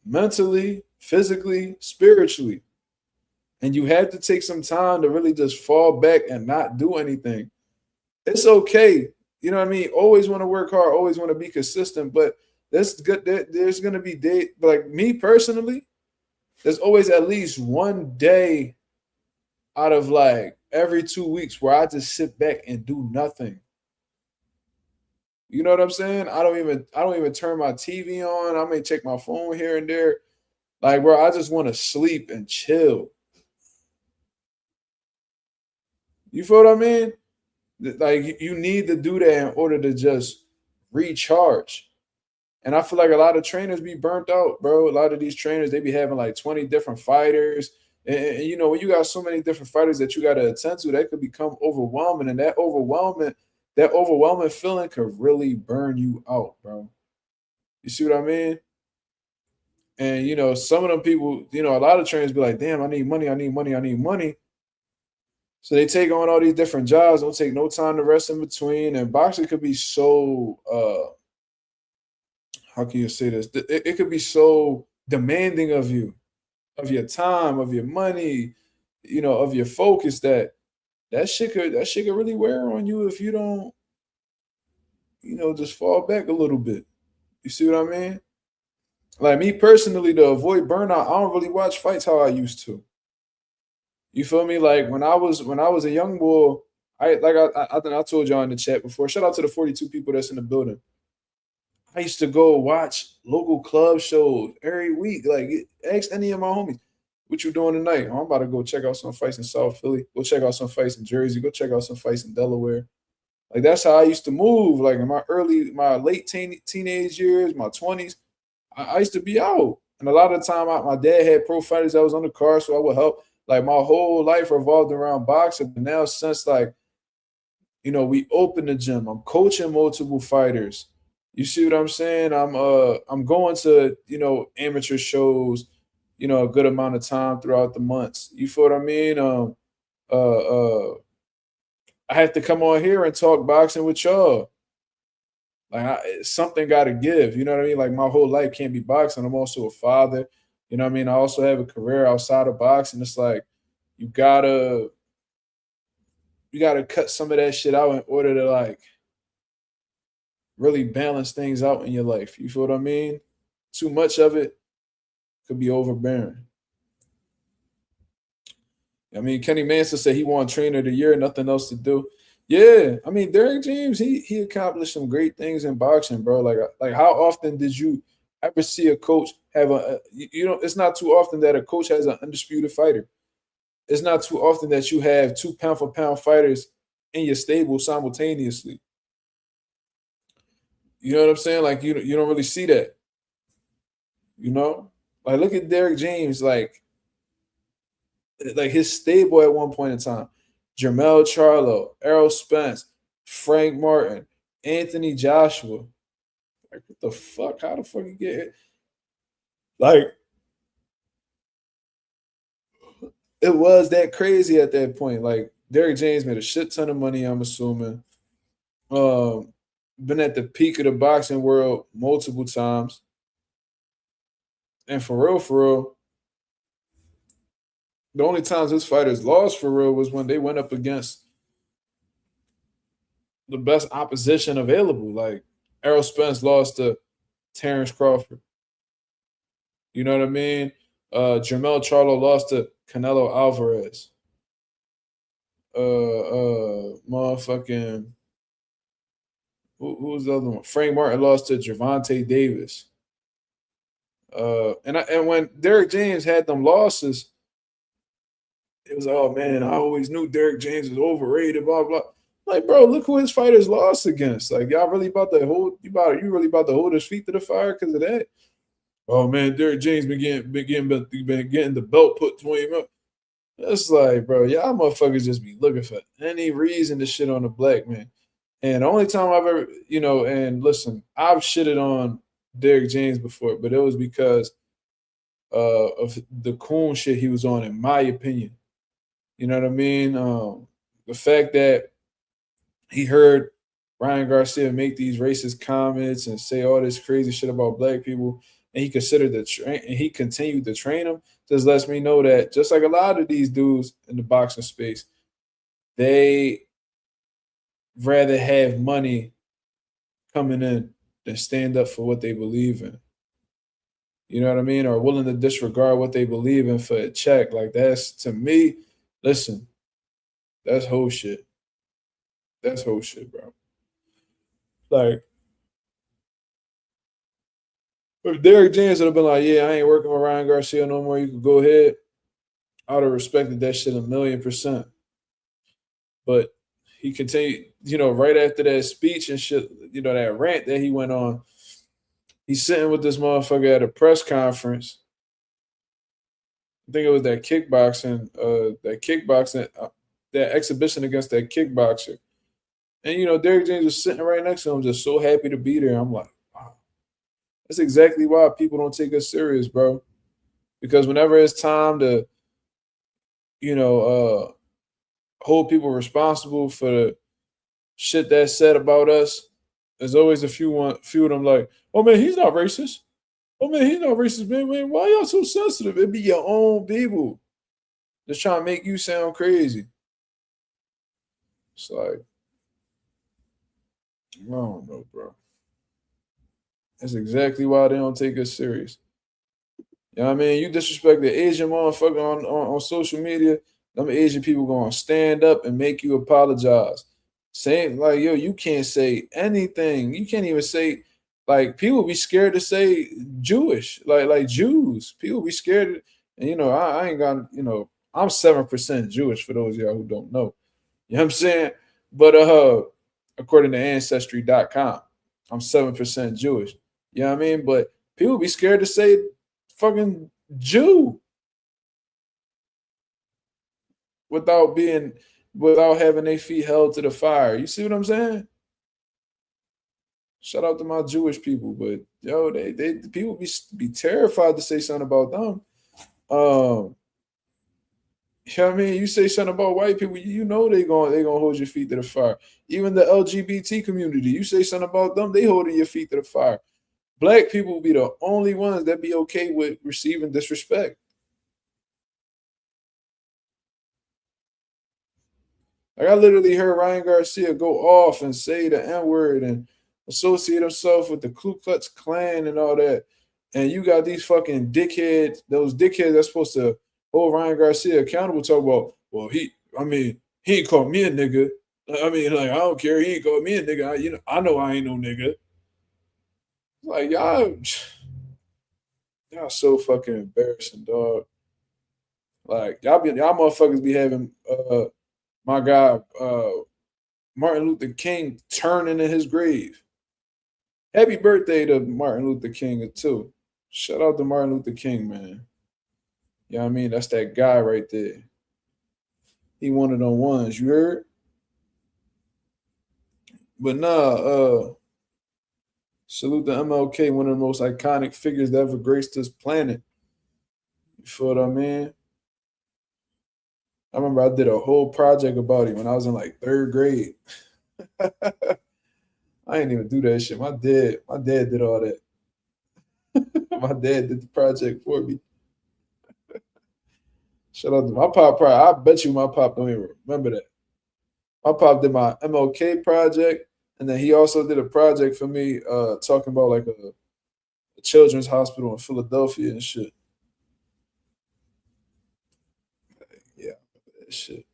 mentally, physically, spiritually. And you have to take some time to really just fall back and not do anything. It's okay. You know what I mean? Always want to work hard, always want to be consistent, but there's going to be days, like me personally, there's always at least one day out of like every 2 weeks where I just sit back and do nothing. You know what I'm saying? I don't even turn my TV on. I may check my phone here and there. Like, bro, I just want to sleep and chill. You feel what I mean? Like, you need to do that in order to just recharge. And I feel like a lot of trainers be burnt out, bro. A lot of these trainers, they be having like 20 different fighters. And when you got so many different fighters that you got to attend to, that could become overwhelming. And that overwhelming feeling could really burn you out, bro. You see what I mean? And some of them people, a lot of trainers be like, damn, I need money, I need money, I need money. So they take on all these different jobs, don't take no time to rest in between. And boxing could be so how can you say this? It could be so demanding of you, of your time, of your money, of your focus that shit could really wear on you if you don't, just fall back a little bit. You see what I mean? Like me personally, to avoid burnout, I don't really watch fights how I used to. You feel me? Like when I was a young boy, I think I told y'all in the chat before. Shout out to the 42 people that's in the building. I used to go watch local club shows every week. Like, ask any of my homies, what you doing tonight? Oh, I'm about to go check out some fights in South Philly. Go check out some fights in Jersey. Go check out some fights in Delaware. Like, that's how I used to move. Like in my late teenage years, my 20s, I used to be out. And a lot of the time, my dad had pro fighters that was on the card, so I would help. Like, my whole life revolved around boxing. But now, since like, we opened the gym, I'm coaching multiple fighters. You see what I'm saying? I'm going to, amateur shows, a good amount of time throughout the months. You feel what I mean? Uh, uh, I have to come on here and talk boxing with y'all. Like, something got to give. You know what I mean? Like, my whole life can't be boxing. I'm also a father. You know what I mean? I also have a career outside of boxing. It's like you gotta cut some of that shit out in order to like really balance things out in your life. You feel what I mean? Too much of it could be overbearing. I mean, Kenny Manson said he won Trainer of the Year, nothing else to do. Yeah, I mean, Derrick James, he accomplished some great things in boxing, bro. Like how often did you ever see a coach have it's not too often that a coach has an undisputed fighter. It's not too often that you have 2 pound for pound fighters in your stable simultaneously. You know what I'm saying? Like, you don't really see that. Like, look at Derrick James, like his stable at one point in time. Jermell Charlo, Errol Spence, Frank Martin, Anthony Joshua. Like, what the fuck? How the fuck you get it? Like, it was that crazy at that point. Like, Derrick James made a shit ton of money, I'm assuming. Been at the peak of the boxing world multiple times. And for real, the only times his fighters lost for real was when they went up against the best opposition available. Like, Errol Spence lost to Terrence Crawford. You know what I mean? Jermell Charlo lost to Canelo Alvarez. Motherfucking who was the other one? Frank Martin lost to Gervonta Davis. And when Derrick James had them losses, it was, oh man, I always knew Derrick James was overrated, blah blah. Like, bro, look who his fighters lost against. Like, y'all really about to hold you really about to hold his feet to the fire because of that? Oh man, Derrick James been getting the belt put to him. It's like, bro, y'all motherfuckers just be looking for any reason to shit on a black man. And the only time I've ever, and listen, I've shitted on Derrick James before, but it was because of the coon shit he was on, in my opinion. You know what I mean? The fact that he heard Ryan Garcia make these racist comments and say all this crazy shit about black people, and he continued to train them, just lets me know that just like a lot of these dudes in the boxing space, they rather have money coming in than stand up for what they believe in. You know what I mean? Or willing to disregard what they believe in for a check. Like, that's, to me, listen, that's whole shit. That's whole shit, bro. Like, if Derrick James would have been like, yeah, I ain't working with Ryan Garcia no more, you can go ahead, I would have respected that shit 1,000,000%. But he continued, right after that speech and shit, that rant that he went on, he's sitting with this motherfucker at a press conference. I think it was that exhibition against that kickboxer. And Derrick James was sitting right next to him, just so happy to be there. I'm like, wow. That's exactly why people don't take us serious, bro. Because whenever it's time to, hold people responsible for the shit that's said about us, there's always a few of them like, oh man, he's not racist. Oh man, he's not racist, man. Man, why y'all so sensitive? It be your own people just trying to make you sound crazy. It's like, I don't know, bro. That's exactly why they don't take us serious. You know what I mean? You disrespect the Asian motherfucker on social media, them Asian people gonna stand up and make you apologize. Saying like, yo, you can't say anything. You can't even say, like, people be scared to say Jewish, like Jews. People be scared. And I ain't got, I'm 7% Jewish for those of y'all who don't know. You know what I'm saying? But according to ancestry.com, I'm 7% Jewish. You know what I mean? But people be scared to say fucking Jew without having their feet held to the fire. You see what I'm saying? Shout out to my Jewish people, but yo, they people be terrified to say something about them. You know what I mean? You say something about white people, they gonna hold your feet to the fire. Even the LGBT community, you say something about them, they holding your feet to the fire. Black people will be the only ones that be okay with receiving disrespect. Like, I literally heard Ryan Garcia go off and say the N-word and associate himself with the Ku Klux Klan and all that. And you got these fucking those dickheads that's supposed to hold Ryan Garcia accountable, talk about, well, he ain't called me a nigga. I mean, like, I don't care. He ain't called me a nigga. I know I ain't no nigga. Like, y'all so fucking embarrassing, dog. Like, y'all motherfuckers be having my guy Martin Luther King turning in his grave. Happy birthday to Martin Luther King too. Shout out to Martin Luther King, man. You know what I mean? That's that guy right there. He one of them ones, you heard? But nah, salute to MLK, one of the most iconic figures that ever graced this planet. You feel what I mean? I remember I did a whole project about him when I was in like 3rd grade. I ain't even do that shit. My dad did all that. My dad did the project for me. Shout out to my pop. Probably, I bet you my pop don't even remember that. My pop did my MLK project, and then he also did a project for me, talking about like a children's hospital in Philadelphia and shit. Yeah, that shit.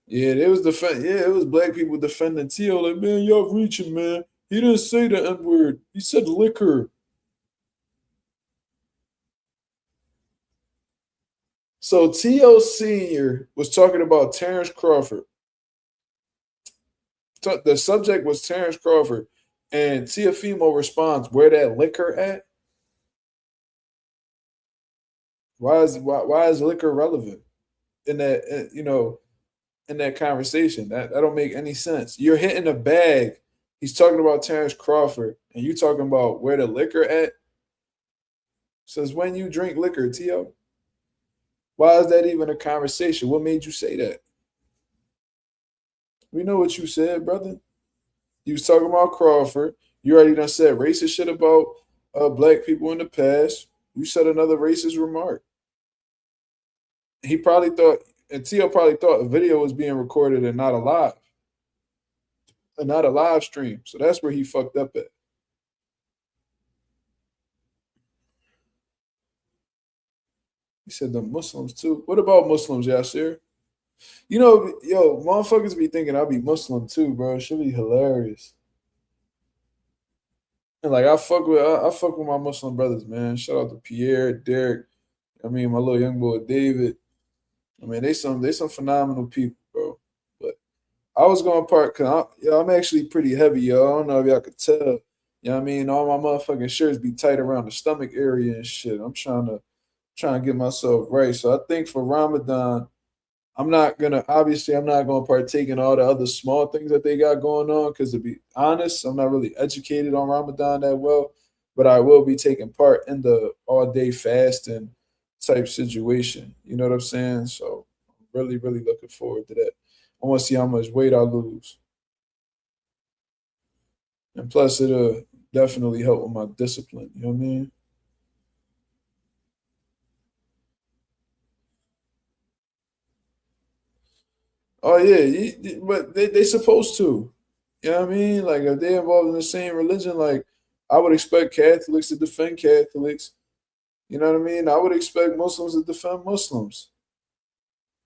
Yeah, it was it was black people defending T.O. like, man, y'all reaching, man. He didn't say the N-word. He said liquor. So T.O. Sr. was talking about Terrence Crawford. The subject was Terrence Crawford. And Tiafimo responds, where that liquor at? Why is liquor relevant in that in that conversation? That don't make any sense. You're hitting a bag. He's talking about Terrence Crawford, and you talking about where the liquor at? Says when you drink liquor, T.O. Why is that even a conversation? What made you say that? We know what you said, brother. You was talking about Crawford. You already done said racist shit about black people in the past. You said another racist remark. He probably thought, and T.O. probably thought a video was being recorded and not a live stream. So that's where he fucked up at. He said the Muslims too. What about Muslims, Yasir? You know, yo, motherfuckers be thinking I'll be Muslim too, bro. It should be hilarious. And like I fuck with my Muslim brothers, man. Shout out to Pierre, Derrick. I mean, my little young boy David. I mean, they some phenomenal people, bro. But I was going part because I'm actually pretty heavy, yo. I don't know if y'all could tell. You know what I mean? All my motherfucking shirts be tight around the stomach area and shit. I'm trying to get myself right. So I think for Ramadan, I'm not gonna partake in all the other small things that they got going on. Because to be honest, I'm not really educated on Ramadan that well. But I will be taking part in the all day fasting type situation. You know what I'm saying? So I'm really, really looking forward to that. I want to see how much weight I lose. And plus it'll definitely help with my discipline. You know what I mean? Oh yeah, but they supposed to. You know what I mean? Like if they're involved in the same religion, like I would expect Catholics to defend Catholics. You know what I mean? I would expect Muslims to defend Muslims.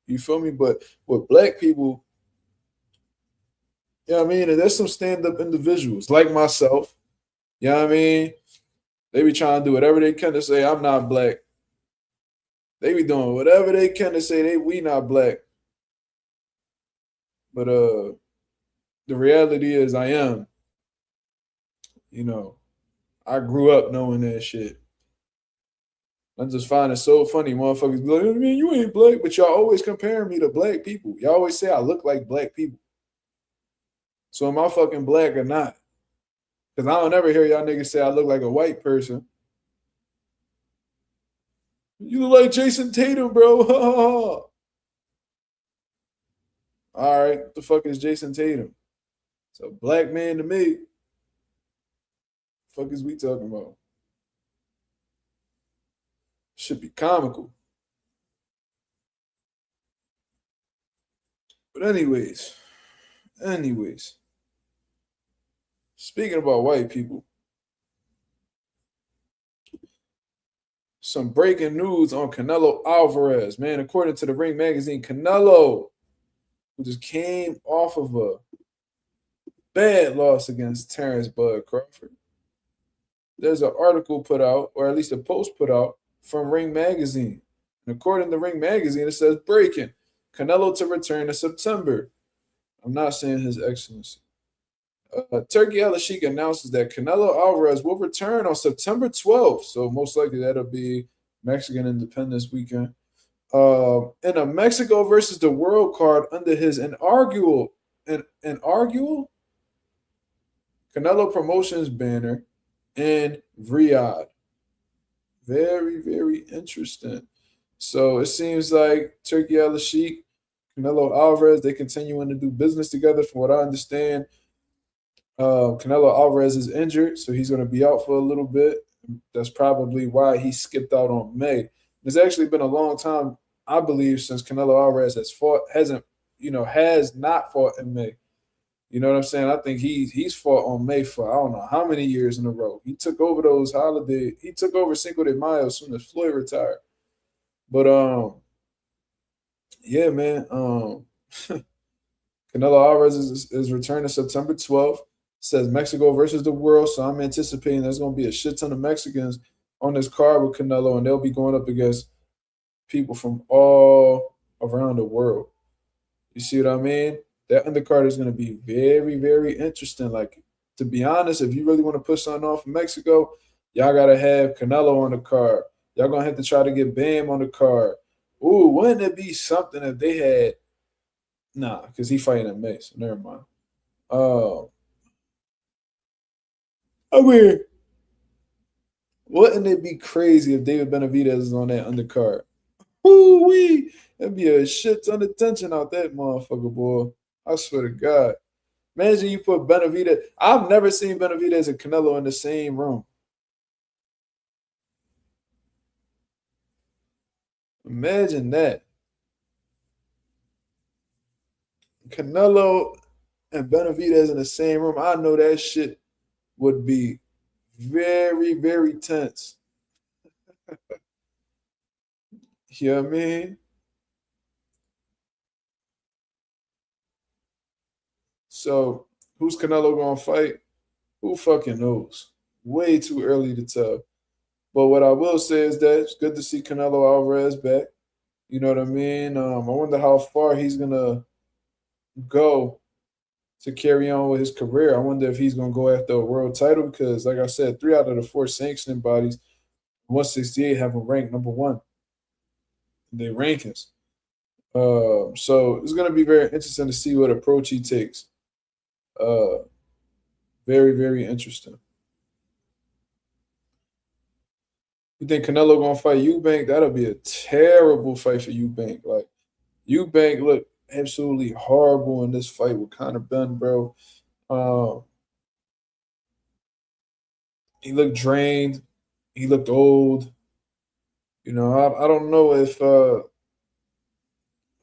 You feel me? But with black people, you know what I mean? And there's some stand-up individuals like myself. You know what I mean? They be trying to do whatever they can to say I'm not black. They be doing whatever they can to say we not black. But the reality is I am. You know, I grew up knowing that shit. I just find it so funny. Motherfuckers be like, I mean, you ain't black, but y'all always comparing me to black people. Y'all always say I look like black people. So am I fucking black or not? Because I don't ever hear y'all niggas say I look like a white person. You look like Jason Tatum, bro. All right, what the fuck is Jason Tatum? It's a black man to me. Fuck is we talking about? Should be comical. But anyways, speaking about white people, some breaking news on Canelo Alvarez, man. According to the Ring magazine, Canelo, who just came off of a bad loss against Terrence Bud Crawford. There's an article put out, or at least a post put out from Ring magazine. And according to Ring magazine, it says breaking Canelo to return in September. I'm not saying His Excellency. Turkey Al-Sheikh announces that Canelo Alvarez will return on September 12th. So most likely that'll be Mexican Independence weekend. In a Mexico versus the World card under his inaugural Canelo Promotions banner in Riyadh. Very, very interesting. So it seems like Turkey Al-Sheikh, Canelo Alvarez, they continuing to do business together. From what I understand, Canelo Alvarez is injured, so he's going to be out for a little bit. That's probably why he skipped out on May. It's actually been a long time, I believe, since Canelo Alvarez has not fought in May. You know what I'm saying? I think he's fought on May for I don't know how many years in a row. He took over those holidays. He took over Cinco de Mayo as soon as Floyd retired. But yeah, man. Canelo Alvarez is returning September 12th. Says Mexico versus the world. So I'm anticipating there's going to be a shit ton of Mexicans on this card with Canelo, and they'll be going up against people from all around the world. You see what I mean? That undercard is going to be very, very interesting. Like, to be honest, if you really want to push something off from Mexico, y'all got to have Canelo on the card. Y'all going to have to try to get Bam on the card. Ooh, wouldn't it be something if they had – nah, because he fighting in May, so never mind. I mean, wouldn't it be crazy if David Benavidez is on that undercard? Woo-wee! That'd be a shit ton of tension out that motherfucker, boy. I swear to God. Imagine you put Benavidez. I've never seen Benavidez and Canelo in the same room. Imagine that. Canelo and Benavidez in the same room. I know that shit would be very, very tense. You know what I mean? So, who's Canelo going to fight? Who fucking knows? Way too early to tell. But what I will say is that it's good to see Canelo Alvarez back. You know what I mean? I wonder how far he's going to go to carry on with his career. I wonder if he's going to go after a world title because, like I said, 3 out of the 4 sanctioning bodies, 168, have him ranked number 1 in their rankings. So it's going to be very interesting to see what approach he takes. Very, very interesting. You think Canelo going to fight Eubank? That'll be a terrible fight for Eubank. Like, Eubank looked absolutely horrible in this fight with Conor Benn, bro. He looked drained. He looked old. You know, I don't know if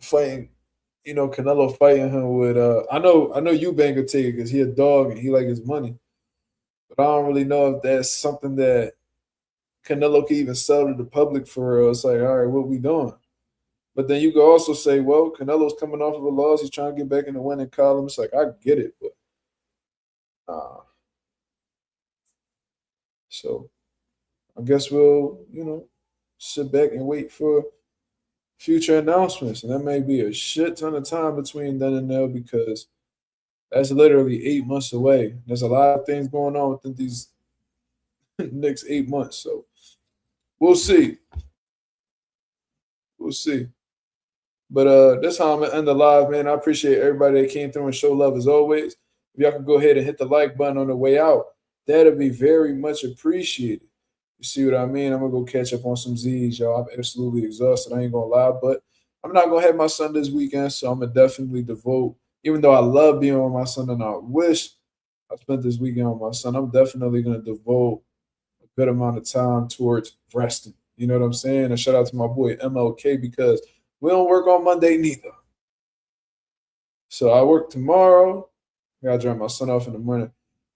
fighting, you know, Canelo fighting him with I know Eubank will take it because he a dog and he like his money. But I don't really know if that's something that Canelo can even sell to the public for real. It's like, all right, what we doing? But then you could also say, well, Canelo's coming off of a loss. He's trying to get back in the winning column. It's like, I get it. But so I guess we'll, you know, sit back and wait for future announcements. And that may be a shit ton of time between then and now because that's literally 8 months away. There's a lot of things going on within these next 8 months. So we'll see. We'll see. But that's how I'm going to end the live, man. I appreciate everybody that came through and show love as always. If y'all can go ahead and hit the like button on the way out, that'll be very much appreciated. You see what I mean? I'm going to go catch up on some Z's, y'all. I'm absolutely exhausted. I ain't going to lie. But I'm not going to have my son this weekend, so I'm going to definitely devote, even though I love being with my son and I wish I spent this weekend with my son, I'm definitely going to devote a good amount of time towards resting. You know what I'm saying? And shout out to my boy MLK because we don't work on Monday neither. So I work tomorrow. I got to drop my son off in the morning.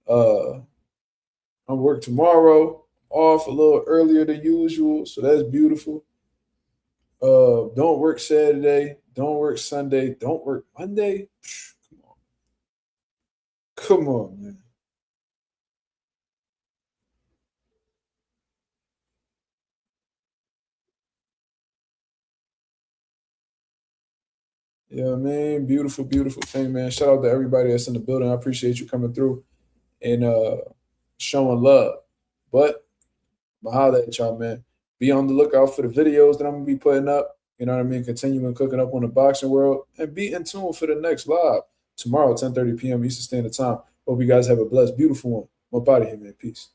I work tomorrow, off a little earlier than usual. So that's beautiful. Don't work Saturday. Don't work Sunday. Don't work Monday. Come on. Come on, man. Yeah, man. Beautiful, beautiful thing, man. Shout out to everybody that's in the building. I appreciate you coming through and showing love. But I'm going to holler at y'all, man. Be on the lookout for the videos that I'm going to be putting up. You know what I mean? Continuing cooking up on the boxing world. And be in tune for the next live tomorrow, 10:30 p.m. Eastern Standard Time. Hope you guys have a blessed, beautiful one. I'm up out of here, man. Peace.